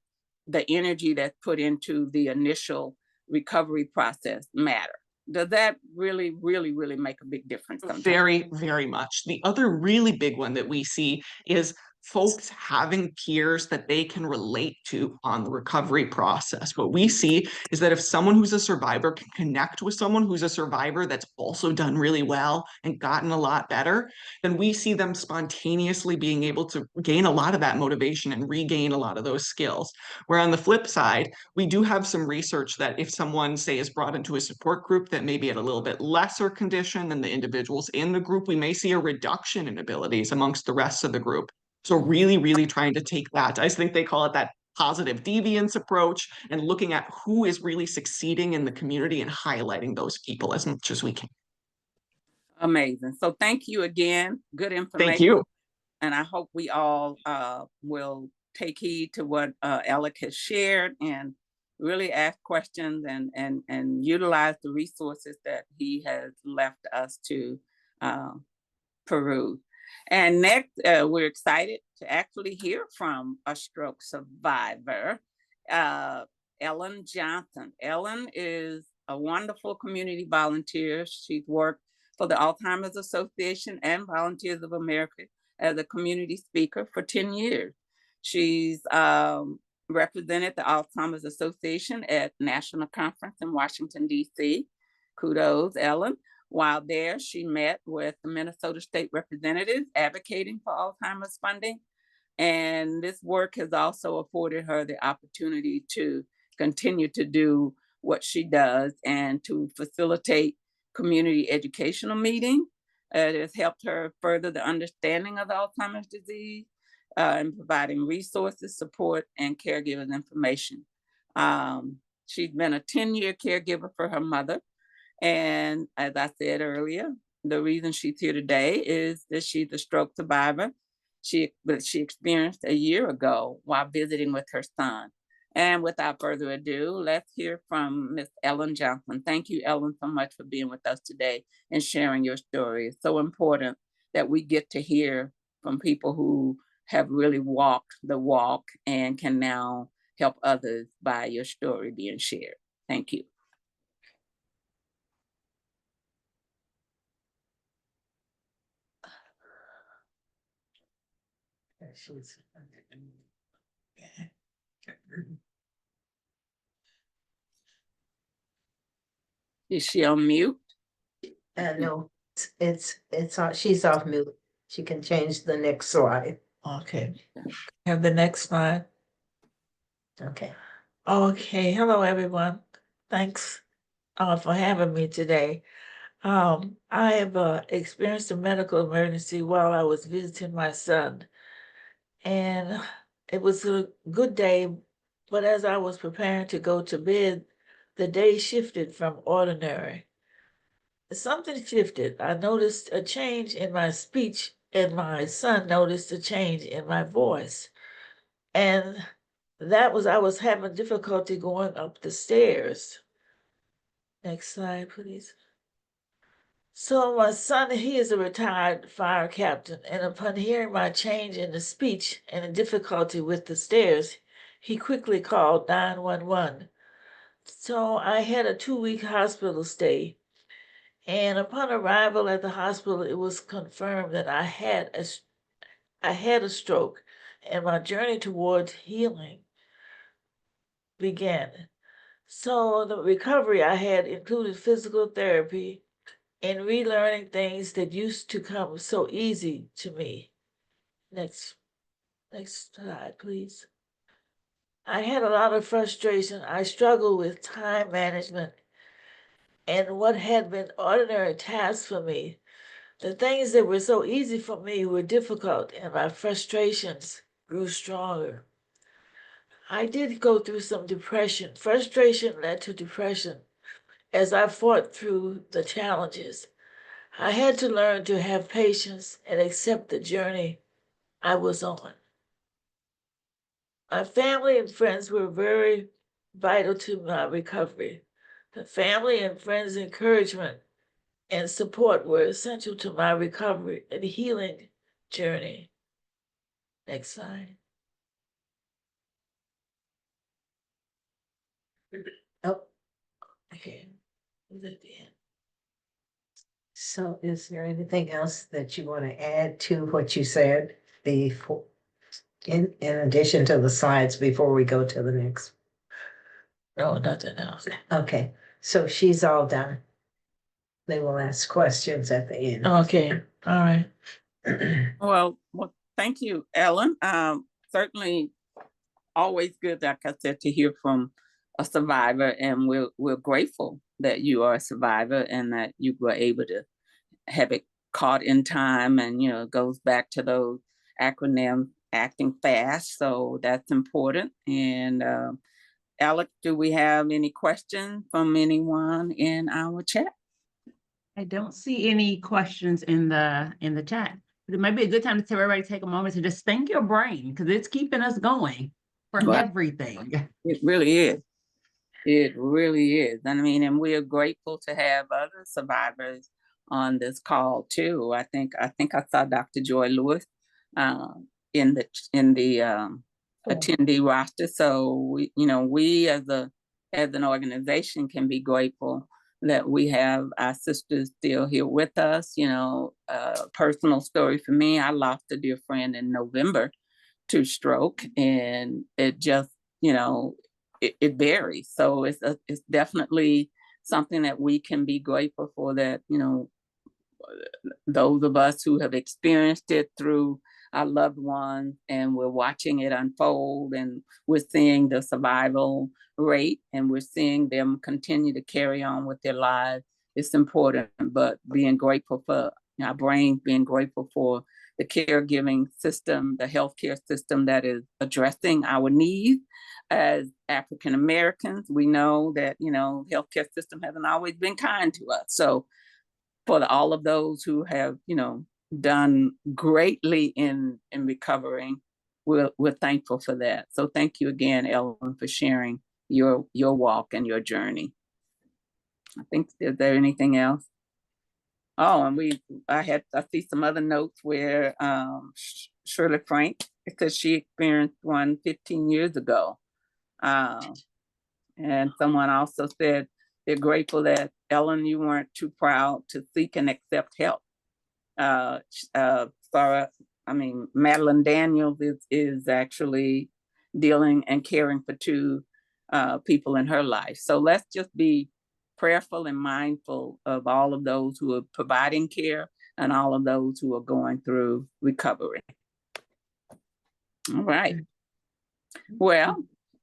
the energy that's put into the initial recovery process matter. Does that really make a big difference sometimes? Very, very much. The other really big one that we see is folks having peers that they can relate to on the recovery process. What we see is that if someone who's a survivor can connect with someone who's a survivor that's also done really well and gotten a lot better, then we see them spontaneously being able to gain a lot of that motivation and regain a lot of those skills. Where on the flip side, we do have some research that if someone, say, is brought into a support group that may be at a little bit lesser condition than the individuals in the group, we may see a reduction in abilities amongst the rest of the group. So really trying to take that, I think they call it that positive deviance approach, and looking at who is really succeeding in the community and highlighting those people as much as we can. Amazing. So thank you again. Good information. Thank you. And I hope we all will take heed to what Alec has shared and really ask questions and utilize the resources that he has left us to peruse. And next, we're excited to actually hear from a stroke survivor, Ellen Johnson. Ellen is a wonderful community volunteer. She's worked for the Alzheimer's Association and Volunteers of America as a community speaker for 10 years. She's represented the Alzheimer's Association at National Conference in Washington, D.C. Kudos, Ellen. While there, she met with the Minnesota State Representatives advocating for Alzheimer's funding. And this work has also afforded her the opportunity to continue to do what she does and to facilitate community educational meetings. It has helped her further the understanding of the Alzheimer's disease and providing resources, support, and caregivers information. She's been a 10-year caregiver for her mother. And as I said earlier, the reason she's here today is that she's a stroke survivor. She experienced a year ago while visiting with her son. And without further ado, let's hear from Miss Ellen Johnson. Thank you, Ellen, so much for being with us today and sharing your story. It's so important that we get to hear from people who have really walked the walk and can now help others by your story being shared. Thank you. Is she on mute? No, it's on, she's off mute. She can change the next slide. Okay. Have the next slide. Okay. Okay, hello everyone. Thanks for having me today. I have experienced a medical emergency while I was visiting my son. And it was a good day, but as I was preparing to go to bed, the day shifted from ordinary. Something shifted. I noticed a change in my speech, and my son noticed a change in my voice. And that was, I was having difficulty going up the stairs. Next slide, please. So my son, he is a retired fire captain, and upon hearing my change in the speech and the difficulty with the stairs, he quickly called 911. So I had a 2-week hospital stay, and upon arrival at the hospital, it was confirmed that I had a stroke, and my journey towards healing began. So the recovery I had included physical therapy and relearning things that used to come so easy to me. Next slide, please. I had a lot of frustration. I struggled with time management and what had been ordinary tasks for me. The things that were so easy for me were difficult, and my frustrations grew stronger. I did go through some depression. Frustration led to depression as I fought through the challenges. I had to learn to have patience and accept the journey I was on. My family and friends were very vital to my recovery. The family and friends' encouragement and support were essential to my recovery and healing journey. Next slide. Oh, okay. Is that the end? So is there anything else that you want to add to what you said before, in addition to the slides before we go to the next? No, nothing else. Okay, so she's all done. They will ask questions at the end. Okay, all right. Well, thank you, Ellen. Certainly always good, like I said, to hear from a survivor, and we're grateful that you are a survivor and that you were able to have it caught in time, and it goes back to those acronyms, acting fast, so that's important. And Alex, do we have any questions from anyone in our chat? I don't see any questions in the chat. But it might be a good time to everybody take a moment to just thank your brain, because it's keeping us going for Right. everything. It really is. It really is. I mean, and we are grateful to have other survivors on this call too. I think I saw Dr. Joy Lewis in the attendee roster. So we as an organization can be grateful that we have our sisters still here with us. Personal story for me, I lost a dear friend in November to stroke, and it just, it varies. So it's definitely something that we can be grateful for, that, those of us who have experienced it through our loved ones, and we're watching it unfold, and we're seeing the survival rate, and we're seeing them continue to carry on with their lives. It's important, but being grateful for our brains, being grateful for the caregiving system, the healthcare system that is addressing our needs as African Americans. We know that, healthcare system hasn't always been kind to us. So for all of those who have, done greatly in recovering, we're thankful for that. So thank you again, Ellen, for sharing your walk and your journey. I think, is there anything else? Oh, and I see some other notes where Shirley Frank, because she experienced one 15 years ago. And someone also said they're grateful that, Ellen, you weren't too proud to seek and accept help. Madeline Daniels is actually dealing and caring for two people in her life. So let's just be prayerful and mindful of all of those who are providing care and all of those who are going through recovery. All right. Well,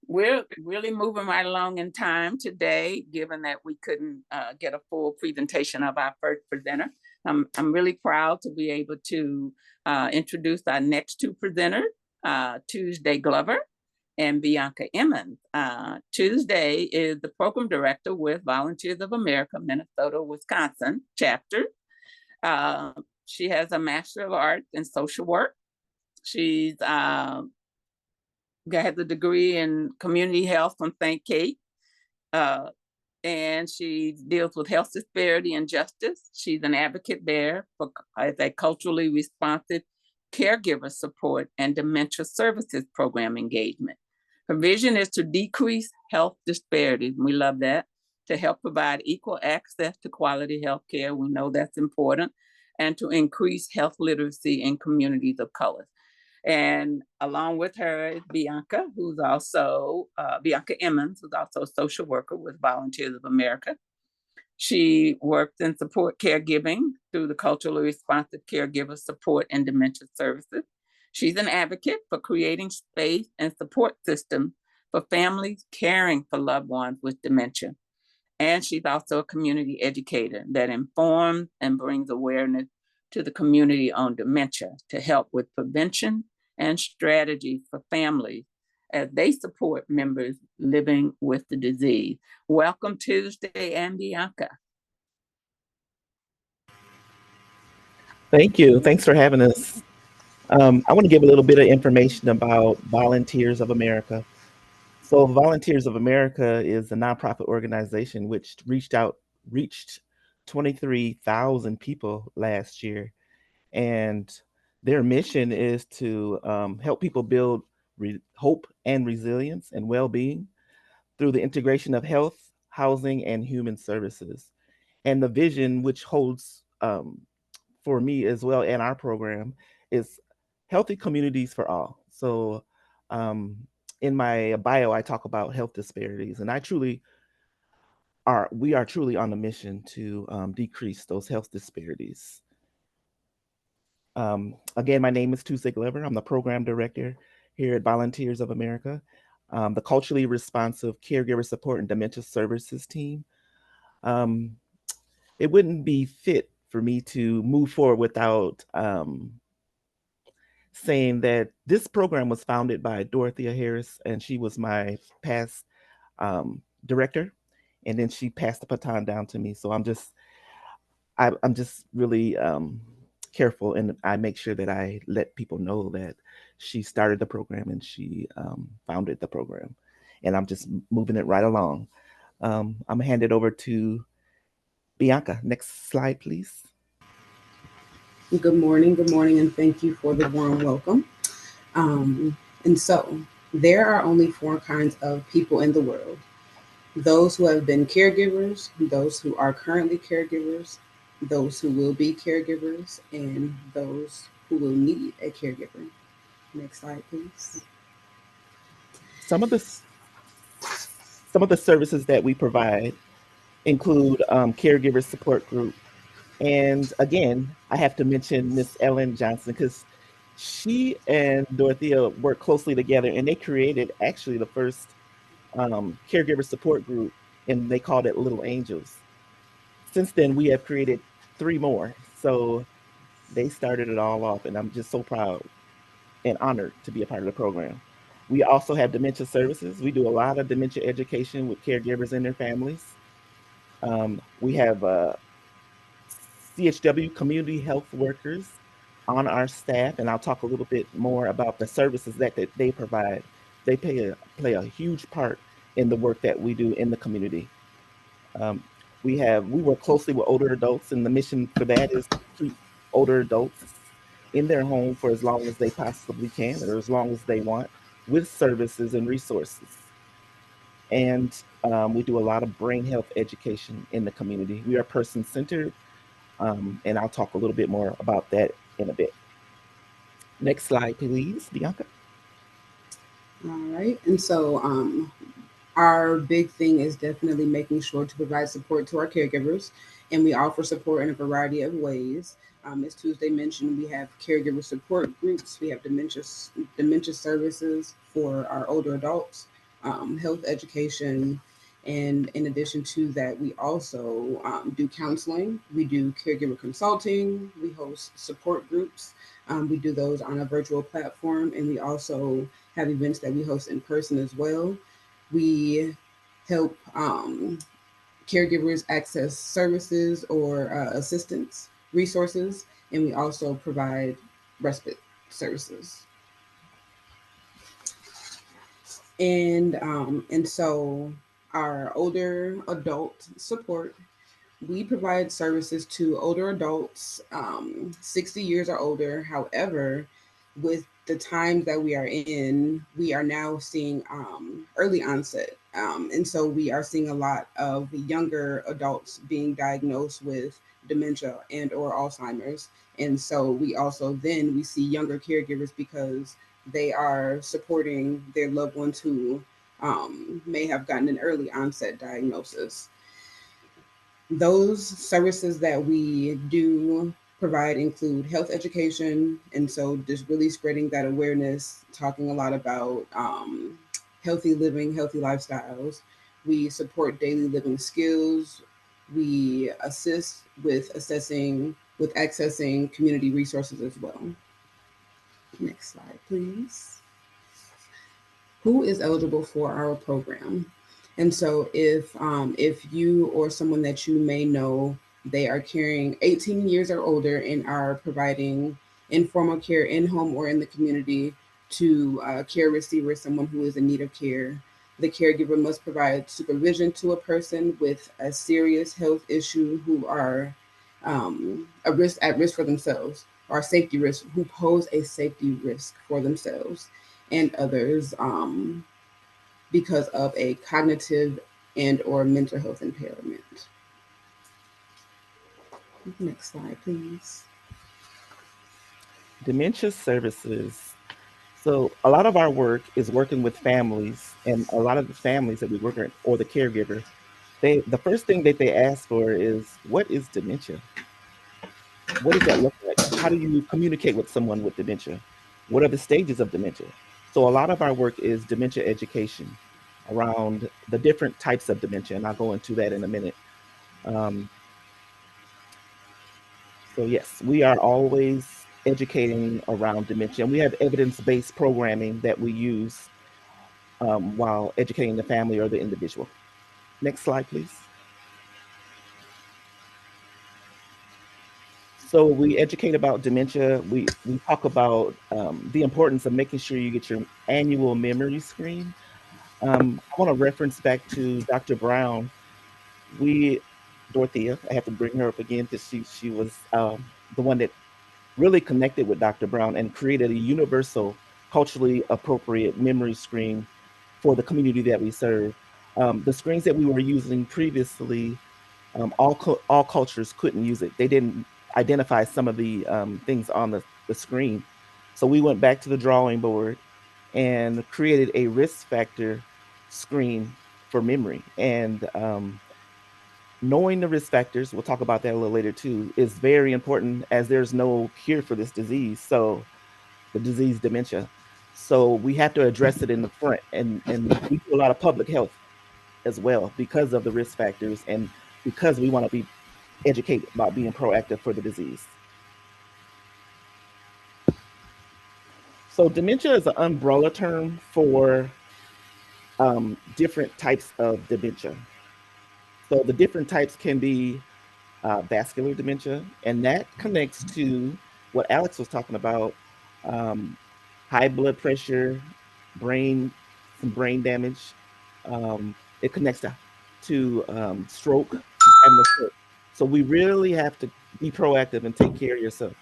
we're really moving right along in time today, given that we couldn't get a full presentation of our first presenter. I'm really proud to be able to introduce our next two presenters, Tuesday Glover and Bianca Emmons. Tuesday is the program director with Volunteers of America, Minnesota, Wisconsin chapter. She has a Master of Arts in Social Work. She's has a degree in community health from St. Kate. And she deals with health disparity and justice. She's an advocate there for as a culturally responsive caregiver support and dementia services program engagement. Her vision is to decrease health disparities. We love that. To help provide equal access to quality health care. We know that's important. And to increase health literacy in communities of color. And along with her is Bianca, who's also, Bianca Emmons, who's also a social worker with Volunteers of America. She works in support caregiving through the culturally responsive caregiver support and dementia services. She's an advocate for creating space and support systems for families caring for loved ones with dementia. And she's also a community educator that informs and brings awareness to the community on dementia to help with prevention and strategies for families as they support members living with the disease. Welcome, Tuesday and Bianca. Thank you. Thanks for having us. I want to give a little bit of information about Volunteers of America. So Volunteers of America is a nonprofit organization which reached 23,000 people last year. And their mission is to help people build hope and resilience and well-being through the integration of health, housing, and human services. And the vision, which holds for me as well and our program, is healthy communities for all. So in my bio, I talk about health disparities, and we are truly on a mission to decrease those health disparities. Again, my name is Tuesday Glover. I'm the program director here at Volunteers of America, the culturally responsive caregiver support and dementia services team. It wouldn't be fit for me to move forward without saying that this program was founded by Dorothea Harris, and she was my past director, and then she passed the baton down to me. So I'm just really careful, and I make sure that I let people know that she started the program and she founded the program, and I'm just moving it right along. I'm gonna hand it over to Bianca. Next slide, please. Good morning, and thank you for the warm welcome. And so there are only four kinds of people in the world: those who have been caregivers, those who are currently caregivers, those who will be caregivers, and those who will need a caregiver. Next slide, please. Some of the services that we provide include caregiver support group. And again, I have to mention Miss Ellen Johnson because she and Dorothea work closely together, and they created actually the first caregiver support group, and they called it Little Angels. Since then, we have created 3 more. So they started it all off, and I'm just so proud and honored to be a part of the program. We also have dementia services. We do a lot of dementia education with caregivers and their families. We have CHW community health workers on our staff, and I'll talk a little bit more about the services that they provide. They play a huge part in the work that we do in the community. We work closely with older adults, and the mission for that is to keep older adults in their home for as long as they possibly can or as long as they want with services and resources. And we do a lot of brain health education in the community. We are person-centered, and I'll talk a little bit more about that in a bit. Next slide, please, Bianca. All right. And so our big thing is definitely making sure to provide support to our caregivers, and we offer support in a variety of ways. As Tuesday mentioned, we have caregiver support groups, we have dementia services for our older adults, health education, and in addition to that, we also do counseling, we do caregiver consulting, we host support groups, we do those on a virtual platform, and we also have events that we host in person as well. We help caregivers access services or assistance resources, and we also provide respite services. And so our older adult support, we provide services to older adults 60 years or older. However, with the times that we are in, we are now seeing early onset. And so we are seeing a lot of younger adults being diagnosed with dementia and or Alzheimer's. And so we see younger caregivers because they are supporting their loved ones who may have gotten an early onset diagnosis. Those services that we do provide include health education, and so just really spreading that awareness, talking a lot about healthy living, healthy lifestyles. We support daily living skills. We assist with accessing community resources as well. Next slide, please. Who is eligible for our program? And so if you or someone that you may know, they are carrying 18 years or older and are providing informal care in home or in the community to a care receiver, someone who is in need of care, the caregiver must provide supervision to a person with a serious health issue who are at risk for themselves, or safety risk, who pose a safety risk for themselves and others because of a cognitive and or mental health impairment. Next slide, please. Dementia services. So a lot of our work is working with families, and a lot of the families that we work with, or the caregiver, the first thing that they ask for is, what is dementia? What does that look like? How do you communicate with someone with dementia? What are the stages of dementia? So a lot of our work is dementia education around the different types of dementia, and I'll go into that in a minute. So yes, we are always educating around dementia, and we have evidence-based programming that we use while educating the family or the individual. Next slide, please. So we educate about dementia. We talk about the importance of making sure you get your annual memory screen. I want to reference back to Dr. Brown. Dorothea, I have to bring her up again because she was the one that really connected with Dr. Brown and created a universal, culturally appropriate memory screen for the community that we serve. The screens that we were using previously, all cultures couldn't use it. They didn't identify some of the things on the screen. So we went back to the drawing board and created a risk factor screen for memory. And knowing the risk factors, we'll talk about that a little later too, is very important as there's no cure for this disease. So the disease dementia. So we have to address it in the front, and we do a lot of public health as well because of the risk factors and because we want to be educated about being proactive for the disease. So dementia is an umbrella term for different types of dementia. So the different types can be vascular dementia, and that connects to what Alex was talking about, high blood pressure, some brain damage. It connects to stroke, having a stroke. So we really have to be proactive and take care of yourself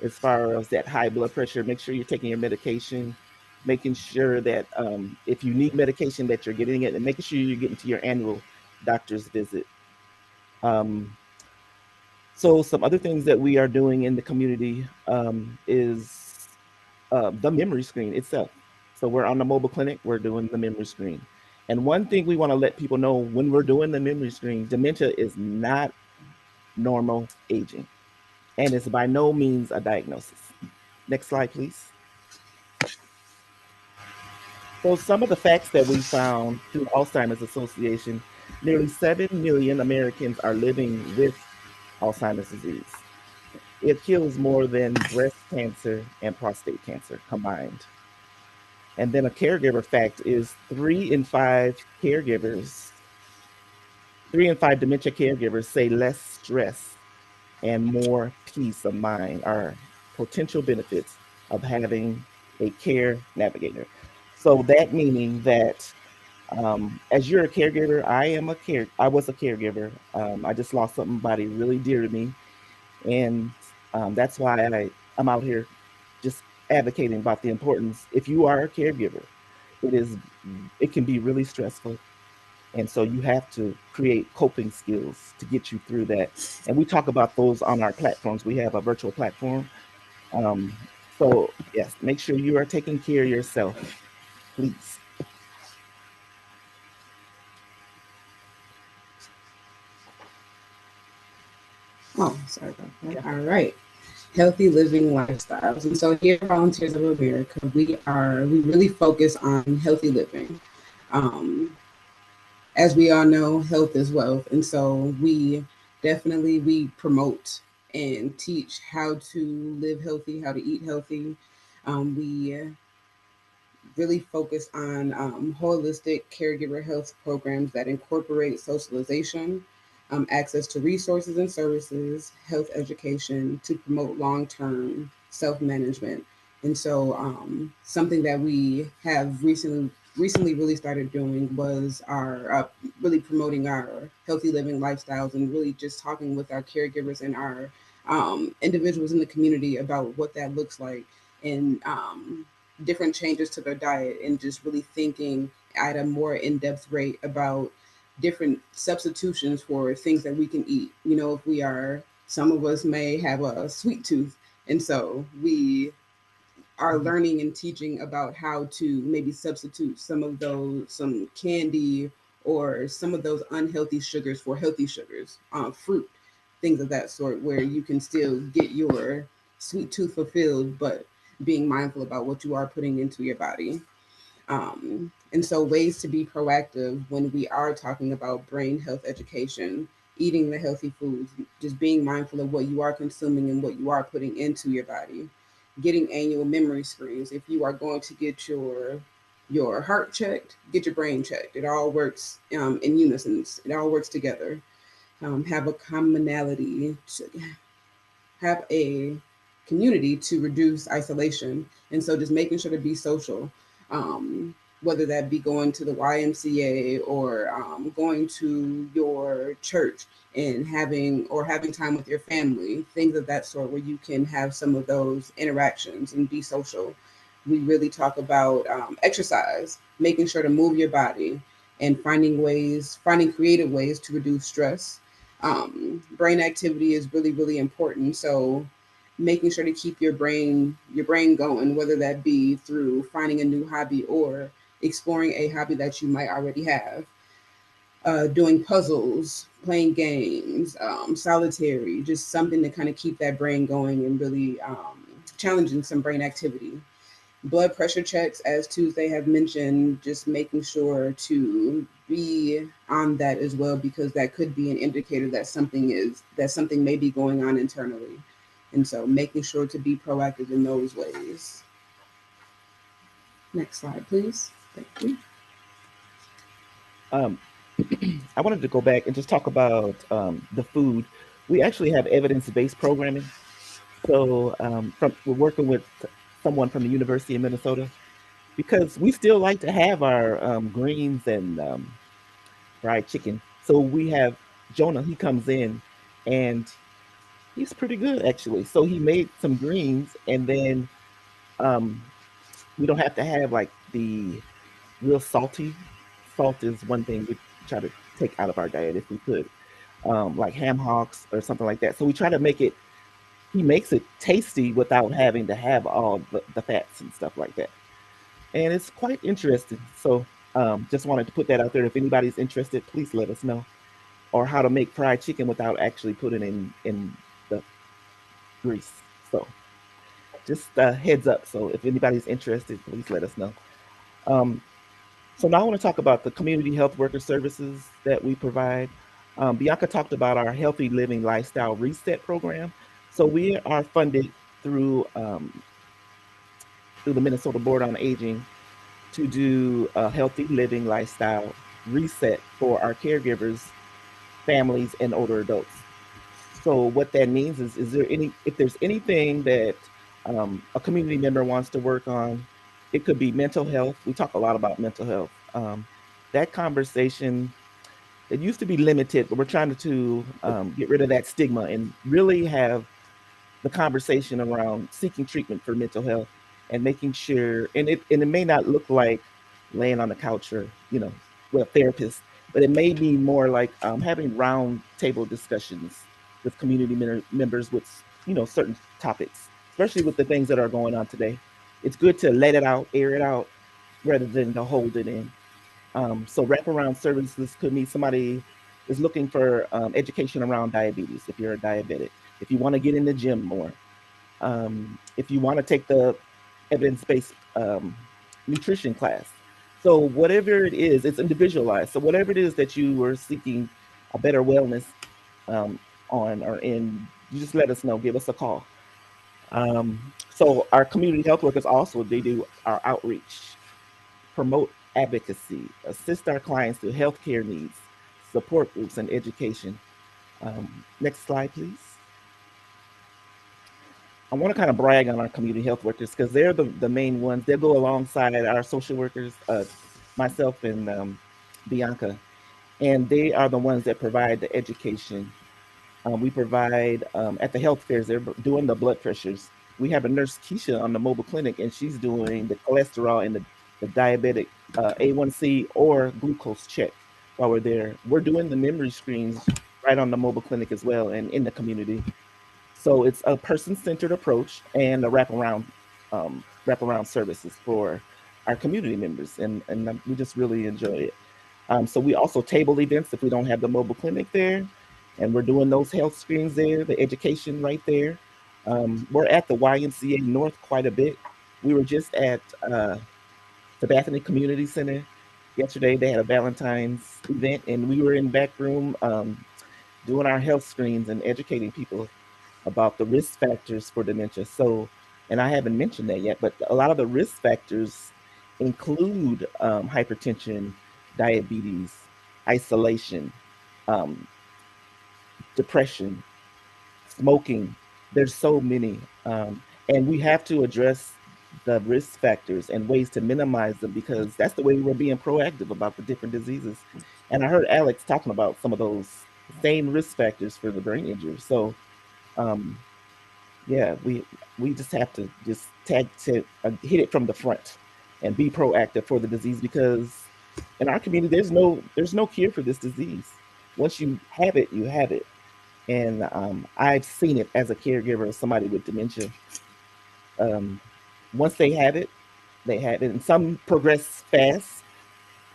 as far as that high blood pressure. Make sure you're taking your medication, making sure that if you need medication that you're getting it, and making sure you're getting to your annual doctor's visit. So some other things that we are doing in the community is the memory screen itself. So we're on the mobile clinic, we're doing the memory screen. And one thing we want to let people know when we're doing the memory screen, dementia is not normal aging, and it's by no means a diagnosis. Next slide, please. So some of the facts that we found through Alzheimer's Association, nearly 7 million Americans are living with Alzheimer's disease. It kills more than breast cancer and prostate cancer combined. And then a caregiver fact is 3 in 5 caregivers, 3 in 5 dementia caregivers say less stress and more peace of mind are potential benefits of having a care navigator. So that meaning that as you're a caregiver, I was a caregiver. I just lost somebody really dear to me. And that's why I'm out here just advocating about the importance. If you are a caregiver, it can be really stressful. And so you have to create coping skills to get you through that. And we talk about those on our platforms. We have a virtual platform. So yes, make sure you are taking care of yourself, please. Oh, sorry about that. All right. Healthy living lifestyles. And so here at Volunteers of America, we really focus on healthy living. As we all know, health is wealth. And so we promote and teach how to live healthy, how to eat healthy. We really focus on holistic caregiver health programs that incorporate socialization, access to resources and services, health education to promote long-term self-management. And so something that we have recently really started doing was our really promoting our healthy living lifestyles and really just talking with our caregivers and our individuals in the community about what that looks like and different changes to their diet and just really thinking at a more in-depth rate about different substitutions for things that we can eat. You know, some of us may have a sweet tooth, and so we are learning and teaching about how to maybe substitute some candy or some of those unhealthy sugars for healthy sugars, fruit, things of that sort, where you can still get your sweet tooth fulfilled, but being mindful about what you are putting into your body. And so ways to be proactive when we are talking about brain health education, eating the healthy foods, just being mindful of what you are consuming and what you are putting into your body, getting annual memory screens. If you are going to get your heart checked, get your brain checked. It all works in unison. It all works together. Have a commonality, have a community to reduce isolation. And so just making sure to be social, whether that be going to the YMCA or going to your church and having time with your family, things of that sort, where you can have some of those interactions and be social. We really talk about exercise, making sure to move your body, and finding creative ways to reduce stress. Brain activity is really, really important. So making sure to keep your brain going, whether that be through finding a new hobby or exploring a hobby that you might already have. Doing puzzles, playing games, solitary, just something to kind of keep that brain going and really challenging some brain activity. Blood pressure checks, as Tuesday have mentioned, just making sure to be on that as well, because that could be an indicator that something may be going on internally. And so making sure to be proactive in those ways. Next slide, please. Thank you. I wanted to go back and just talk about the food. We actually have evidence-based programming. So we're working with someone from the University of Minnesota because we still like to have our greens and fried chicken. So we have Jonah, he comes in and he's pretty good actually. So he made some greens and then um, we don't have to have like the real salty. Salt is one thing we try to take out of our diet if we could, like ham hocks or something like that. So we try to make it, he makes it tasty without having to have all the fats and stuff like that. And it's quite interesting. So just wanted to put that out there. If anybody's interested, please let us know. Or how to make fried chicken without actually putting in the grease. So just a heads up. So if anybody's interested, please let us know. So now I want to talk about the community health worker services that we provide. Bianca talked about our Healthy Living Lifestyle Reset program. So we are funded through the Minnesota Board on Aging to do a healthy living lifestyle reset for our caregivers, families, and older adults. So what that means is if there's anything that a community member wants to work on, it could be mental health. We talk a lot about mental health. That conversation, it used to be limited, but we're trying to get rid of that stigma and really have the conversation around seeking treatment for mental health and making sure, and it may not look like laying on the couch or, with a therapist, but it may be more like having round table discussions with community members with, certain topics, especially with the things that are going on today. It's good to let it out, air it out, rather than to hold it in. So wraparound services could mean somebody is looking for education around diabetes, if you're a diabetic, if you want to get in the gym more, if you want to take the evidence-based nutrition class. So whatever it is, it's individualized. So whatever it is that you were seeking a better wellness on or in, you just let us know, give us a call. So our community health workers also, they do our outreach, promote advocacy, assist our clients through healthcare needs, support groups, and education. Next slide, please. I want to kind of brag on our community health workers because they're the main ones. They go alongside our social workers, myself and Bianca, and they are the ones that provide the education. We provide at the health fairs, they're doing the blood pressures. We have a nurse, Keisha, on the mobile clinic, and she's doing the cholesterol and the diabetic A1C or glucose check while we're there. We're doing the memory screens right on the mobile clinic as well and in the community. So it's a person-centered approach and a wraparound services for our community members, and we just really enjoy it. So we also table events if we don't have the mobile clinic there, and we're doing those health screens there, the education right there. We're at the YMCA North quite a bit. We were just at the Bethany Community Center yesterday. They had a Valentine's event, and we were in back room doing our health screens and educating people about the risk factors for dementia. So, and I haven't mentioned that yet, but a lot of the risk factors include hypertension, diabetes, isolation, um, depression, smoking. There's so many. And we have to address the risk factors and ways to minimize them because that's the way we're being proactive about the different diseases. And I heard Alex talking about some of those same risk factors for the brain injury. So, um, yeah, we just have to just hit it from the front and be proactive for the disease because in our community, there's no cure for this disease. Once you have it, you have it. And I've seen it as a caregiver of somebody with dementia. Once they have it, they have it. And some progress fast,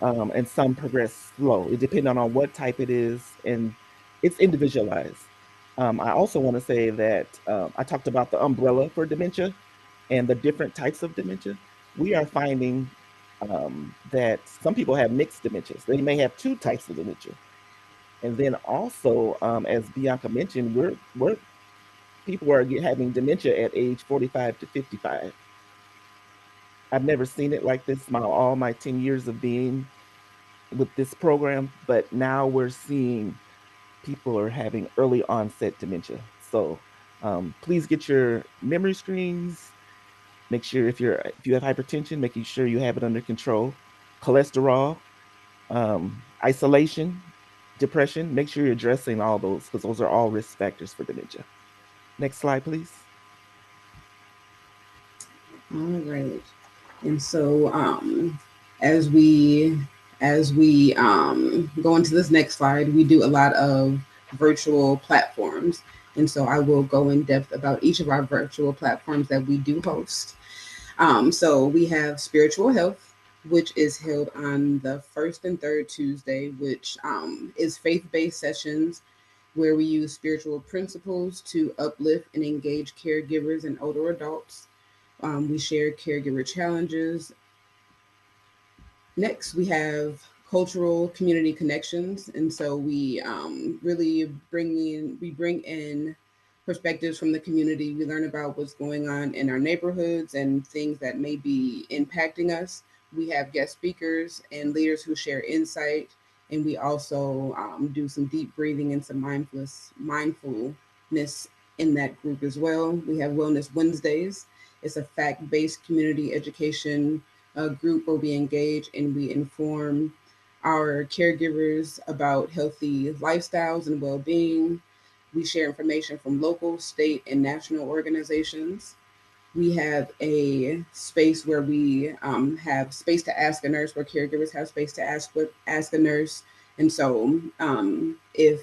and some progress slow. It depends on what type it is, and it's individualized. I also want to say that I talked about the umbrella for dementia and the different types of dementia. We are finding that some people have mixed dementias. They may have two types of dementia. And then also, as Bianca mentioned, we're people are having dementia at age 45 to 55. I've never seen it like this all my 10 years of being with this program, but now we're seeing people are having early onset dementia. So please get your memory screens. Make sure if you have hypertension, making sure you have it under control. Cholesterol, isolation, depression. Make sure you're addressing all those because those are all risk factors for dementia. Next slide, please. All right. And so as we go into this next slide, we do a lot of virtual platforms. And so I will go in depth about each of our virtual platforms that we do host. So we have Spiritual Health, which is held on the first and third Tuesday, which is faith-based sessions where we use spiritual principles to uplift and engage caregivers and older adults. We share caregiver challenges. Next, we have cultural community connections, and so we really bring in perspectives from the community. We learn about what's going on in our neighborhoods and things that may be impacting us. We have guest speakers and leaders who share insight, and we also do some deep breathing and some mindfulness in that group as well. We have Wellness Wednesdays. It's a fact-based community education group where we engage and we inform our caregivers about healthy lifestyles and well-being. We share information from local, state, and national organizations. We have a space where we have space to ask a nurse, where caregivers have space to ask a nurse. And so if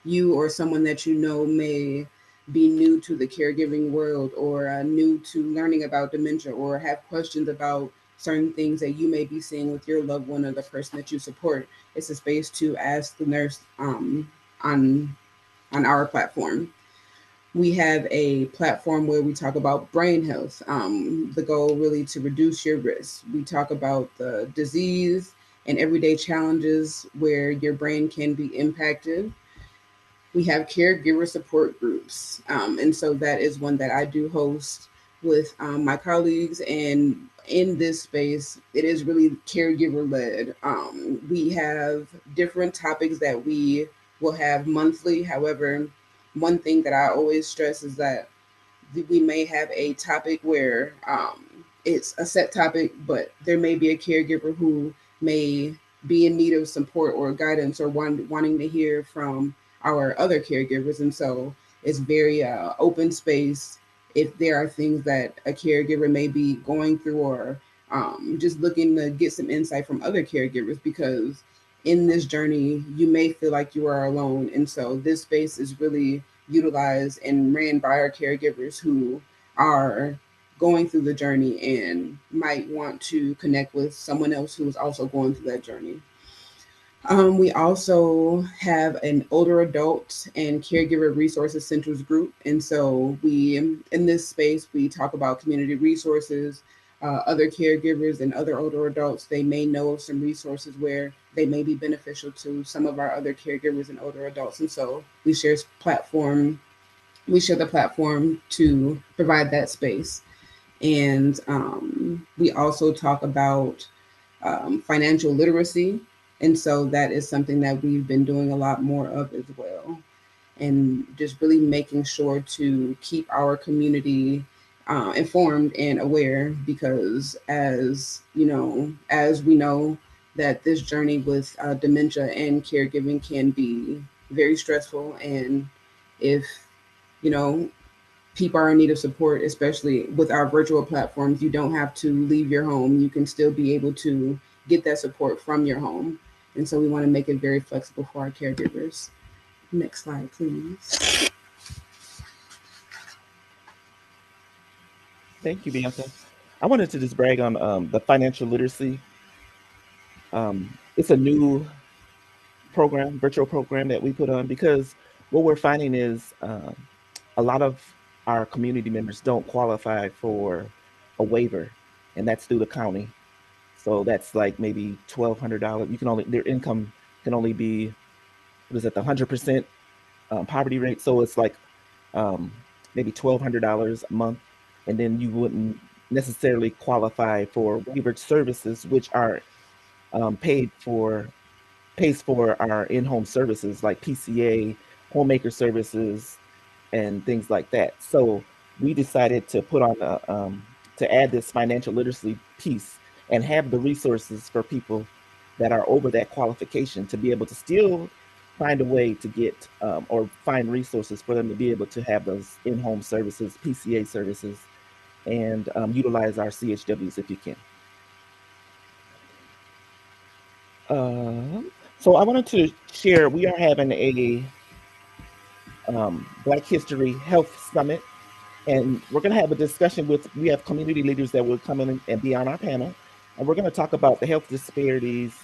you or someone that you know may be new to the caregiving world or new to learning about dementia or have questions about certain things that you may be seeing with your loved one or the person that you support, it's a space to ask the nurse on our platform. We have a platform where we talk about brain health, the goal really to reduce your risk. We talk about the disease and everyday challenges where your brain can be impacted. We have caregiver support groups. And so that is one that I do host with my colleagues. And in this space, it is really caregiver led. We have different topics that we will have monthly. However, one thing that I always stress is that we may have a topic where it's a set topic, but there may be a caregiver who may be in need of support or guidance or wanting to hear from our other caregivers. And so it's very open space. If there are things that a caregiver may be going through or just looking to get some insight from other caregivers, because in this journey, you may feel like you are alone. And so this space is really utilized and ran by our caregivers who are going through the journey and might want to connect with someone else who is also going through that journey. We also have an older adult and caregiver resources centers group. And so in this space, we talk about community resources, other caregivers and other older adults. They may know of some resources where they may be beneficial to some of our other caregivers and older adults. And so we share the platform to provide that space. And we also talk about financial literacy. And so that is something that we've been doing a lot more of as well. And just really making sure to keep our community informed and aware, because as we know that this journey with dementia and caregiving can be very stressful. And if, people are in need of support, especially with our virtual platforms, you don't have to leave your home. You can still be able to get that support from your home. And so we want to make it very flexible for our caregivers. Next slide, please. Thank you, Bianca. I wanted to just brag on the financial literacy. It's a new program, virtual program that we put on, because what we're finding is a lot of our community members don't qualify for a waiver, and that's through the county. So that's like maybe $1,200. You can only, their income can only be, what is it, the 100% poverty rate. So it's like maybe $1,200 a month, and then you wouldn't necessarily qualify for waivered services, which are paid for, pays for our in-home services like PCA, homemaker services, and things like that. So we decided to put on to add this financial literacy piece and have the resources for people that are over that qualification to be able to still find a way to get or find resources for them to be able to have those in-home services, PCA services, and utilize our CHWs if you can. So I wanted to share, we are having a Black History Health Summit, and we're going to have a discussion with, we have community leaders that will come in and be on our panel, and we're going to talk about the health disparities,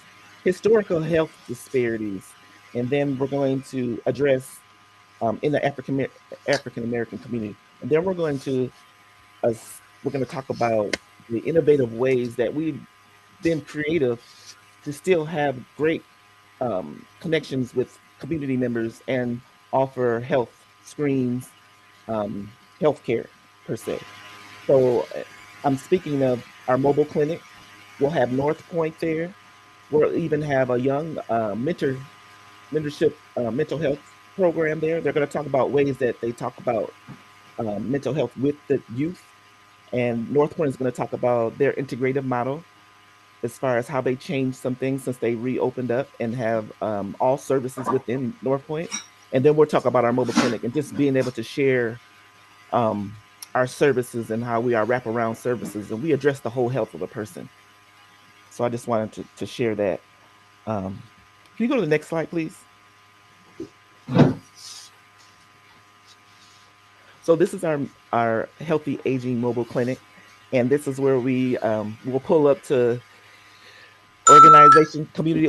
historical health disparities, and then we're going to address in the African American community, and then we're going to talk about the innovative ways that we've been creative to still have great connections with community members and offer health screens, healthcare per se. So I'm speaking of our mobile clinic. We'll have North Point there. We'll even have a young mentorship mental health program there. They're going to talk about ways that they talk about mental health with the youth. And North Point is going to talk about their integrative model as far as how they changed some things since they reopened up and have all services within North Point. And then we'll talk about our mobile clinic and just being able to share our services and how we are wraparound services, and we address the whole health of a person. So I just wanted to share that. Can you go to the next slide, please? So this is our Healthy Aging Mobile Clinic, and this is where we will pull up to community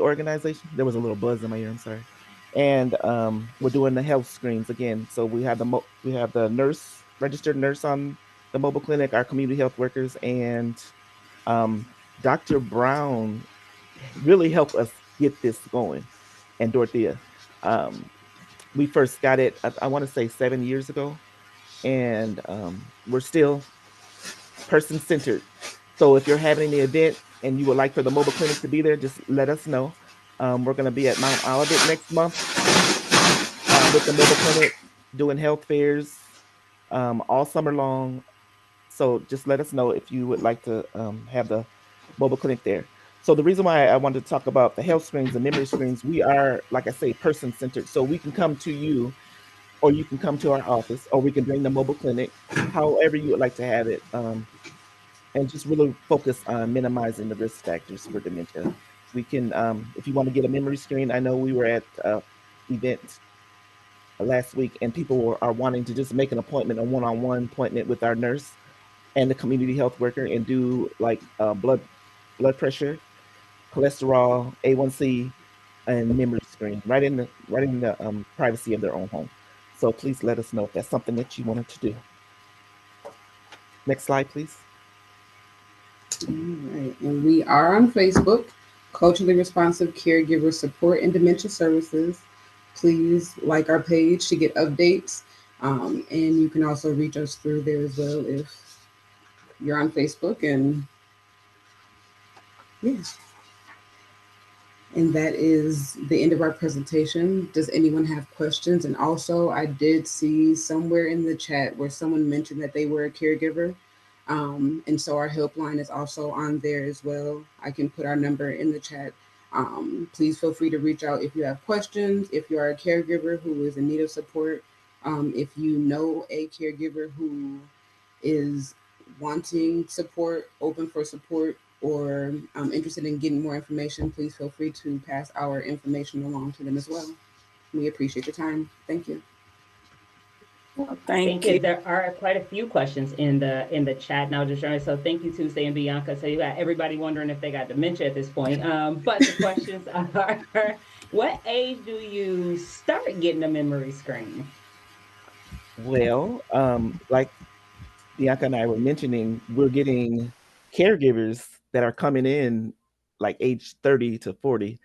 organization. There was a little buzz in my ear. I'm sorry. And we're doing the health screens again. So we have the registered nurse on the mobile clinic, our community health workers, and Dr. Brown really helped us get this going. And Dorothea, we first got it, I want to say 7 years ago, and we're still person-centered. So if you're having the event and you would like for the mobile clinic to be there, just let us know. We're going to be at Mount Olivet next month with the mobile clinic, doing health fairs all summer long. So just let us know if you would like to have the mobile clinic there. So the reason why I wanted to talk about the health screens and memory screens, we are, like I say, person-centered. So we can come to you, or you can come to our office, or we can bring the mobile clinic, however you would like to have it. And just really focus on minimizing the risk factors for dementia. We can, if you want to get a memory screen, I know we were at an event last week and people are wanting to just make an appointment, a one-on-one appointment with our nurse and the community health worker and do like blood pressure, cholesterol, A1C, and memory screen right in the privacy of their own home. So please let us know if that's something that you wanted to do. Next slide, please. All right, and we are on Facebook, Culturally Responsive Caregiver Support and Dementia Services. Please like our page to get updates, and you can also reach us through there as well if you're on Facebook. And yes, and that is the end of our presentation. Does anyone have questions? And also, I did see somewhere in the chat where someone mentioned that they were a caregiver. And so our helpline is also on there as well. I can put our number in the chat. Please feel free to reach out if you have questions, if you are a caregiver who is in need of support, if you know a caregiver who is wanting support, open for support, or interested in getting more information, please feel free to pass our information along to them as well. We appreciate your time. Thank you. Well, Thank thank you. you. There are quite a few questions in the chat now, just showing. So thank you, Tuesday and Bianca. So you got everybody wondering if they got dementia at this point. But the questions are, what age do you start getting a memory screen? Well, like Bianca and I were mentioning, we're getting caregivers that are coming in like age 30 to 40,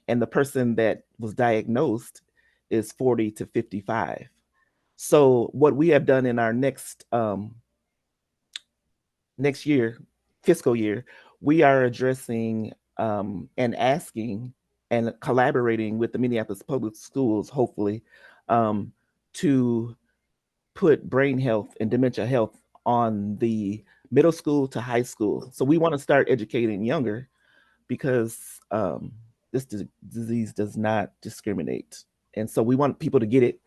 and the person that was diagnosed is 40 to 55. So what we have done in our next year, fiscal year, we are addressing and asking and collaborating with the Minneapolis Public Schools, hopefully, to put brain health and dementia health on the middle school to high school. So we want to start educating younger because this disease does not discriminate. And so we want people to get it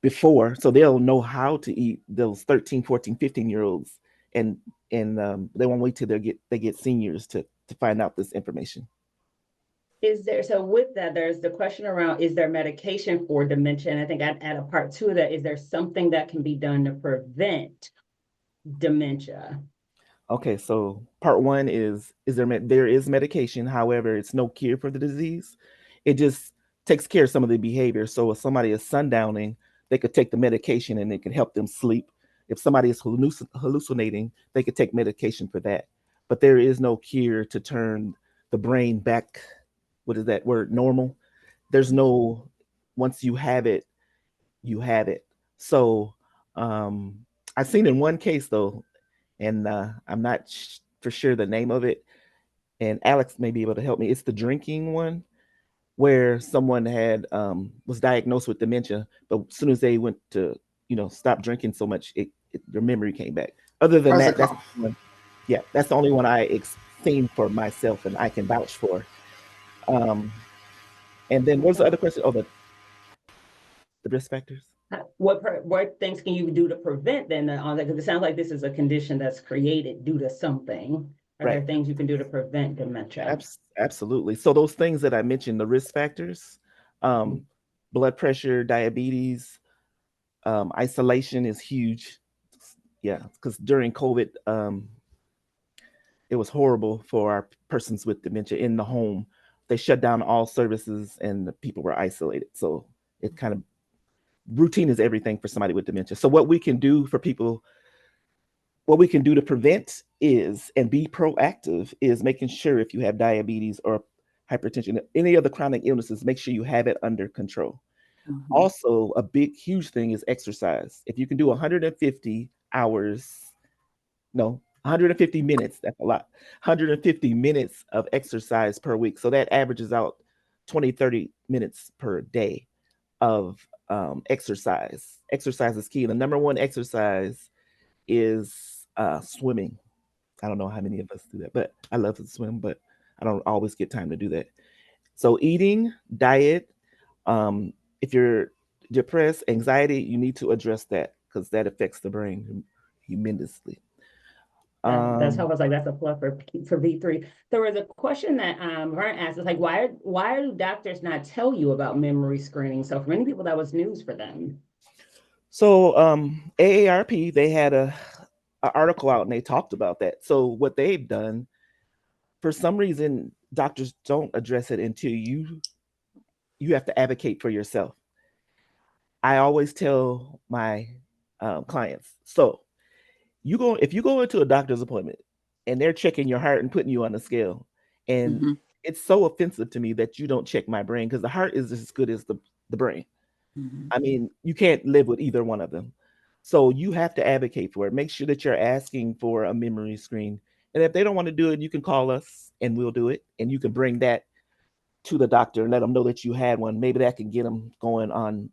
before so they'll know how to eat, those 13, 14, 15-year-olds, and they won't wait till they get seniors to find out this information. Is there, so with that, there's the question around, is there medication for dementia? And I think I'd add a part two of that. Is there something that can be done to prevent dementia? Okay, so part one is there is medication. However, it's no cure for the disease. It just takes care of some of the behavior. So if somebody is sundowning, they could take the medication and it can help them sleep. If somebody is hallucinating, they could take medication for that. But there is no cure to turn the brain back, what is that word, normal? There's no, once you have it, you have it. So I've seen in one case though, and I'm not for sure the name of it, and Alex may be able to help me. It's the drinking one where someone had was diagnosed with dementia, but as soon as they went to stop drinking so much, their memory came back. Other than that, that's one, yeah, that's the only one I seen for myself and I can vouch for. And then what's the other question? Oh, the risk factors. What things can you do to prevent then on that? Because it sounds like this is a condition that's created due to something. Are there things you can do to prevent dementia? Absolutely. So those things that I mentioned, the risk factors, blood pressure, diabetes, isolation is huge. Yeah, because during COVID, it was horrible for our persons with dementia in the home. They shut down all services and the people were isolated. So it kind of, routine is everything for somebody with dementia. So what we can do for people, what we can do to prevent is, and be proactive, is making sure if you have diabetes or hypertension, any other chronic illnesses, make sure you have it under control. Also, a big, huge thing is exercise. If you can do 150 minutes, that's a lot, 150 minutes of exercise per week. So that averages out 20, 30 minutes per day of exercise. Exercise is key. The number one exercise is swimming. I don't know how many of us do that, but I love to swim, but I don't always get time to do that. So eating, diet, if you're depressed, anxiety, you need to address that because that affects the brain tremendously. That's how I was like, that's a plus for V3. There was a question that Vern asked, is like, why do doctors not tell you about memory screening? So for many people, that was news for them. So AARP, they had a article out and they talked about that. So what they've done, for some reason, doctors don't address it until you have to advocate for yourself. I always tell my clients, so if you go into a doctor's appointment and they're checking your heart and putting you on the scale, and it's so offensive to me that you don't check my brain, because the heart is as good as the brain. I mean, you can't live with either one of them. So you have to advocate for it. Make sure that you're asking for a memory screen. And if they don't want to do it, you can call us and we'll do it. And you can bring that to the doctor and let them know that you had one. Maybe that can get them going on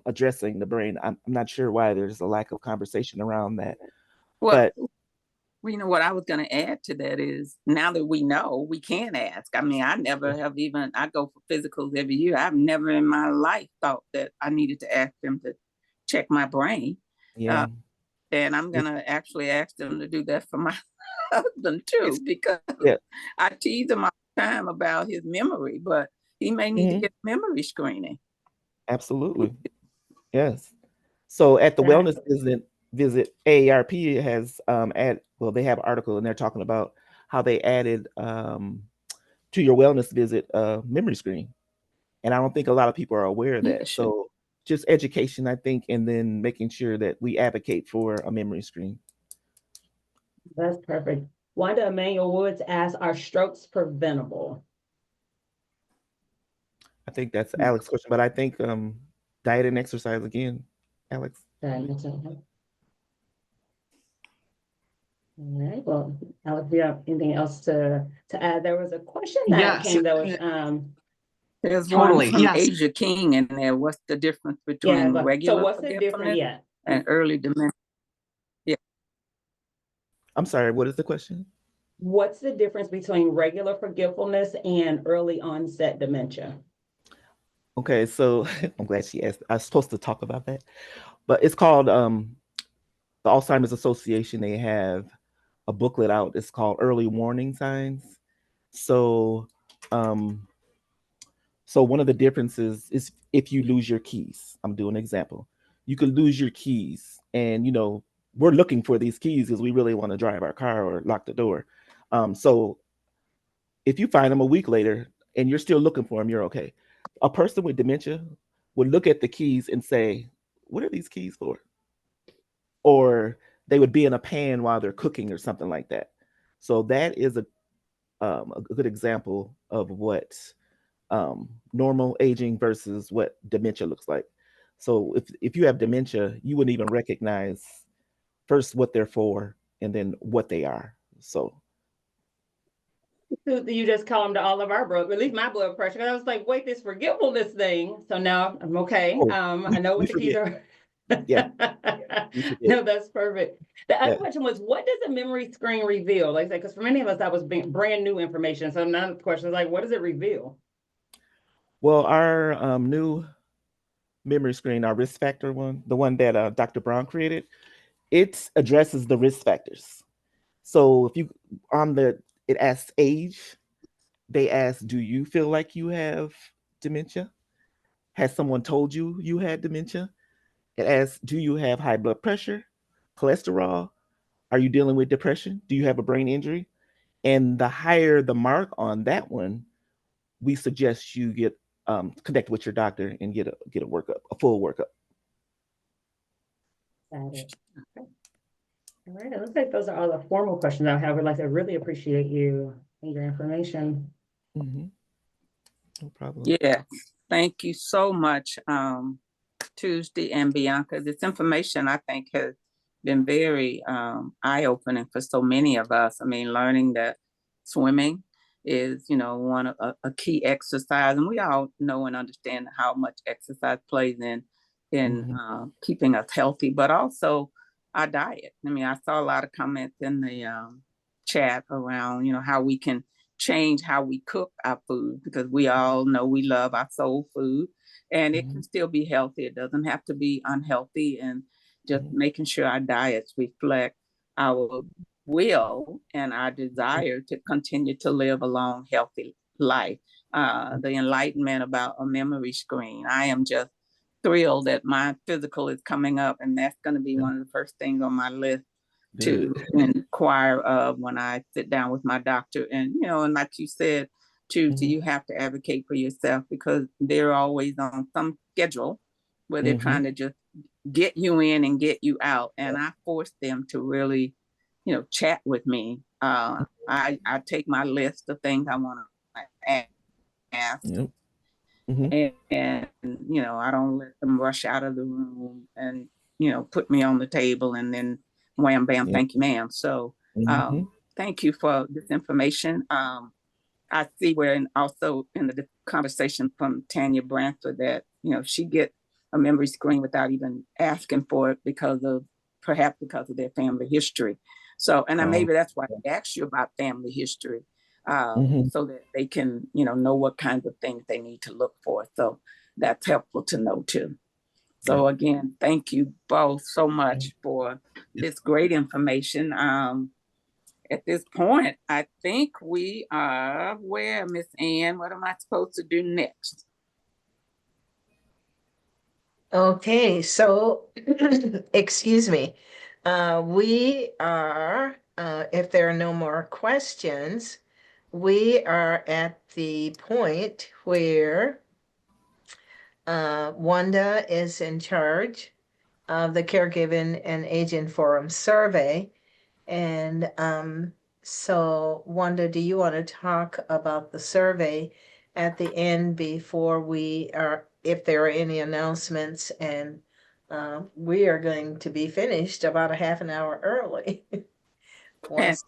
addressing the brain. I'm not sure why there's a lack of conversation around that. Well, you know, what I was going to add to that is, now that we know, we can ask. I mean, I never have I go for physicals every year. I've never in my life thought that I needed to ask them to check my brain. Yeah. And I'm gonna actually ask them to do that for my husband too, because Yeah. I tease him all the time about his memory, but he may need to Mhm. get memory screening. Absolutely. Yes. So at the wellness visit, AARP has they have an article and they're talking about how they added to your wellness visit memory screen. And I don't think a lot of people are aware of Yeah, that. sure. So just education, I think, and then making sure that we advocate for a memory screen. That's perfect. Wanda Emmanuel Woods asks, are strokes preventable? I think that's Alex's question, but I think diet and exercise again, Alex. All right, well, Alex, do you have anything else to add? There was a question that Yes. came that was There's Totally, one from yes. Asia King in there. What's the difference yeah, between but so regular what's the difference? forgetfulness Yeah. and early dementia? I'm sorry, what is the question? What's the difference between regular forgetfulness and early onset dementia? Okay, so I'm glad she asked. I was supposed to talk about that, but it's called the Alzheimer's Association. They have a booklet out. It's called Early Warning Signs. So, so one of the differences is if you lose your keys. I'm doing an example. You could lose your keys, and we're looking for these keys because we really want to drive our car or lock the door. So if you find them a week later and you're still looking for them, you're okay. A person with dementia would look at the keys and say, "What are these keys for?" Or they would be in a pan while they're cooking or something like that. So that is a good example of what normal aging versus what dementia looks like. So if you have dementia, you wouldn't even recognize first what they're for and then what they are. So You just calmed all of our blood, at least my blood pressure. 'Cause I was like, wait, this forgetfulness thing. So now I'm okay. I know what the keys are. Yeah, we forget. No, that's perfect. The other Yeah. question was, what does a memory screen reveal? Like I said, because for many of us, that was brand new information. So now the question is like, what does it reveal? Well, our new memory screen, our risk factor one, the one that Dr. Brown created, it addresses the risk factors. So if you it asks age, they ask, do you feel like you have dementia? Has someone told you you had dementia? It asks, do you have high blood pressure, cholesterol? Are you dealing with depression? Do you have a brain injury? And the higher the mark on that one, we suggest you get connect with your doctor and get a workup, a full workup. Got it. Okay. All right. It looks like those are all the formal questions I have. I'd like to really appreciate you and your information. Mm-hmm. No problem. Yeah, thank you so much, Tuesday and Bianca. This information I think has been very eye-opening for so many of us. I mean, learning that swimming is, one of a key exercise, and we all know and understand how much exercise plays in keeping us healthy, but also our diet. I mean, I saw a lot of comments in the chat around, how we can change how we cook our food, because we all know we love our soul food, and it can still be healthy. It doesn't have to be unhealthy, and just making sure our diets reflect our will and our desire to continue to live a long, healthy life. The enlightenment about a memory screen. I am just thrilled that my physical is coming up, and that's going to be one of the first things on my list to inquire of when I sit down with my doctor. And, and like you said, Tuesday, you have to advocate for yourself, because they're always on some schedule where they're trying to just get you in and get you out. And I force them to really, chat with me. I take my list of things I want to ask. Yep. And, I don't let them rush out of the room and, put me on the table and then wham, bam, thank you, ma'am. So thank you for this information. I see where, and also in the conversation from Tanya Branford, that, she get a memory screen without even asking for it perhaps because of their family history. So, and maybe that's why I asked you about family history, so that they can, know what kinds of things they need to look for. So that's helpful to know too. So again, thank you both so much for this great information. At this point, I think we are where, Miss Ann, what am I supposed to do next? Okay, so excuse me. We are, if there are no more questions, we are at the point where Wanda is in charge of the Caregiving and Aging Forum survey. And so Wanda, do you want to talk about the survey at the end before we are, if there are any announcements? And we are going to be finished about a half an hour early. And Once,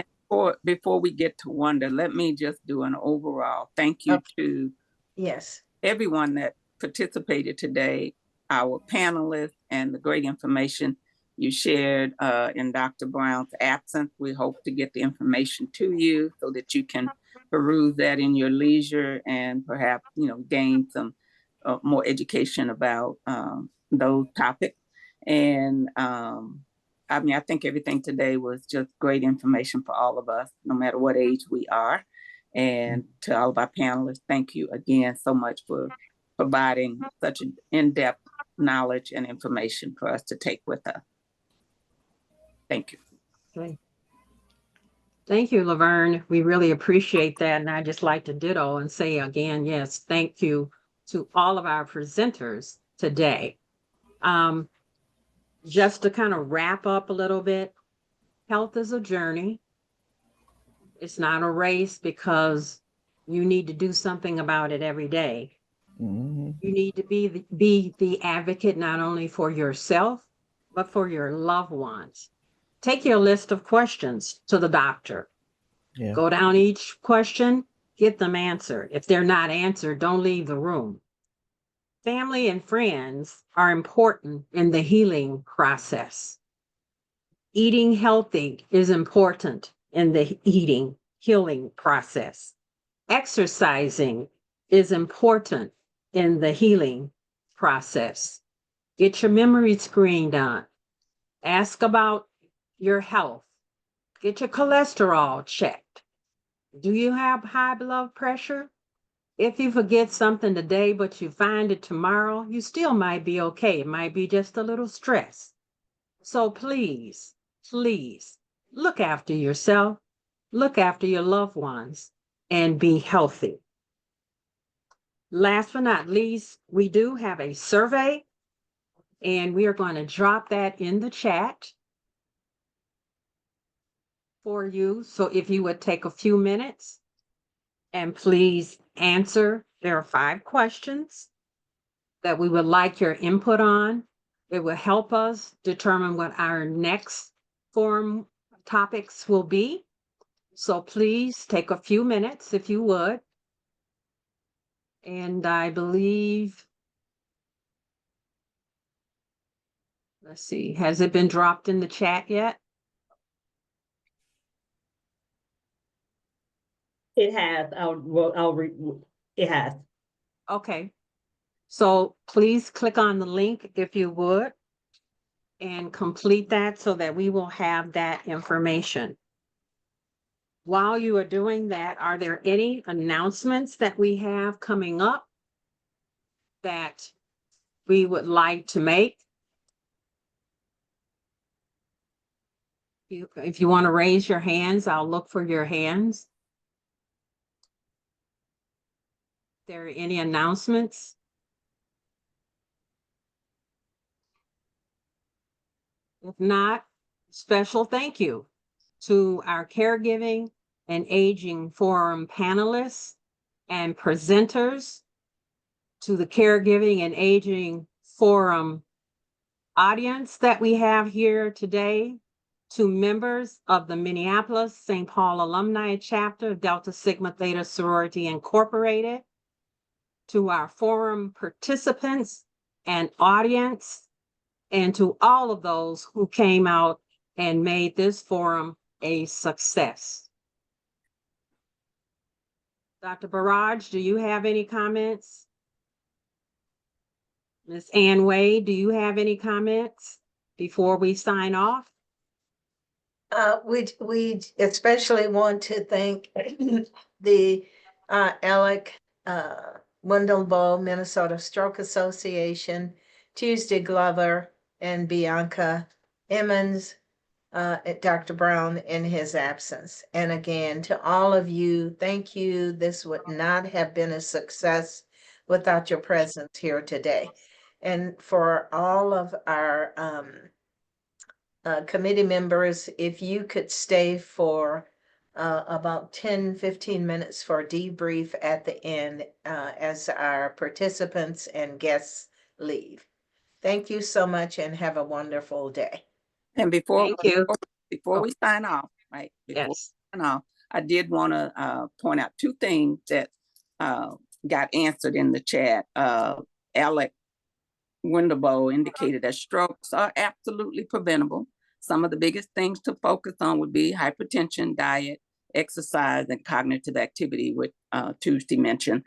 before we get to Wanda, let me just do an overall thank you to yes. everyone that participated today, our panelists, and the great information you shared in Dr. Brown's absence. We hope to get the information to you so that you can peruse that in your leisure and perhaps, gain some more education about those topics. And I think everything today was just great information for all of us, no matter what age we are. And to all of our panelists, thank you again so much for providing such an in-depth knowledge and information for us to take with us. Thank you. Okay. Thank you, Laverne. We really appreciate that. And I just like to ditto and say again, yes, thank you to all of our presenters today. Just to kind of wrap up a little bit, health is a journey. It's not a race because you need to do something about it every day. Mm-hmm. You need to be the advocate not only for yourself, but for your loved ones. Take your list of questions to the doctor. Yeah. Go down each question, get them answered. If they're not answered, don't leave the room. Family and friends are important in the healing process. Eating healthy is important in the healing process. Exercising is important in the healing process. Get your memory screen done. Ask about your health. Get your cholesterol checked. Do you have high blood pressure? If you forget something today, but you find it tomorrow, you still might be okay. It might be just a little stress. So please, look after yourself, look after your loved ones, and be healthy. Last but not least, we do have a survey, and we are going to drop that in the chat for you. So if you would take a few minutes and please answer, there are 5 questions that we would like your input on. It will help us determine what our next forum topics will be. So please take a few minutes if you would. And I believe, let's see, has it been dropped in the chat yet? It has. It has. Okay. So please click on the link if you would and complete that so that we will have that information. While you are doing that, are there any announcements that we have coming up that we would like to make? If you want to raise your hands, I'll look for your hands. There are any announcements? If not, special thank you to our Caregiving and Aging Forum panelists and presenters, to the Caregiving and Aging Forum audience that we have here today, to members of the Minneapolis-St. Paul Alumni Chapter of Delta Sigma Theta Sorority Incorporated, to our forum participants and audience, and to all of those who came out and made this forum a success. Dr. Barrage, do you have any comments? Ms. Ann Wade, do you have any comments before we sign off? We especially want to thank the Alec Wendell Minnesota Stroke Association, Tuesday Glover, and Bianca Emmons, Dr. Brown in his absence. And again, to all of you, thank you. This would not have been a success without your presence here today. And for all of our committee members, if you could stay for about 10-15 minutes for a debrief at the end as our participants and guests leave. Thank you so much and have a wonderful day. And before Thank you. we sign off, right? Before Yes. we sign off, I did want to point out two things that got answered in the chat. Alec Windabo indicated that strokes are absolutely preventable. Some of the biggest things to focus on would be hypertension, diet, exercise, and cognitive activity, which Tuesday mentioned.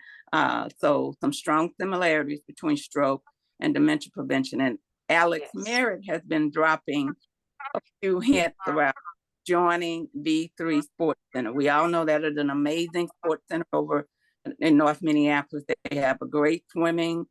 So some strong similarities between stroke and dementia prevention. And Alex Merritt has been dropping a few hints around joining V3 Sports Center. We all know that it's an amazing sports center over in North Minneapolis. They have a great swimming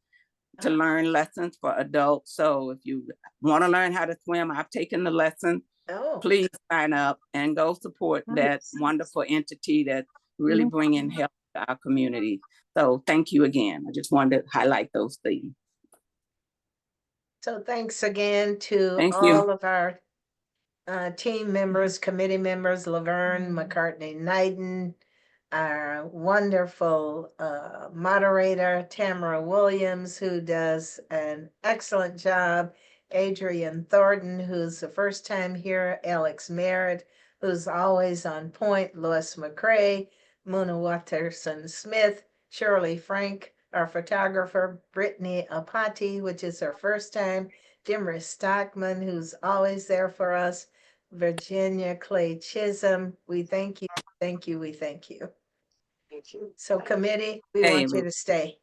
to learn lessons for adults. So if you want to learn how to swim, I've taken the lesson. Oh, Please sign up and go support that wonderful entity that's really bringing help to our community. So thank you again. I just wanted to highlight those things. so thanks again to Thank all you. of our team members, committee members, Laverne McCartney Knighton, our wonderful moderator, Tamara Williams, who does an excellent job, Adrian Thornton, who's the first time here, Alex Merritt, who's always on point, Lois McCrae, Muna Watterson-Smith, Shirley Frank, our photographer, Brittany Apati, which is her first time, Dimris Stockman, who's always there for us, Virginia Clay Chisholm. We thank you, thank you, we thank you. So committee, we Hey, want you to stay.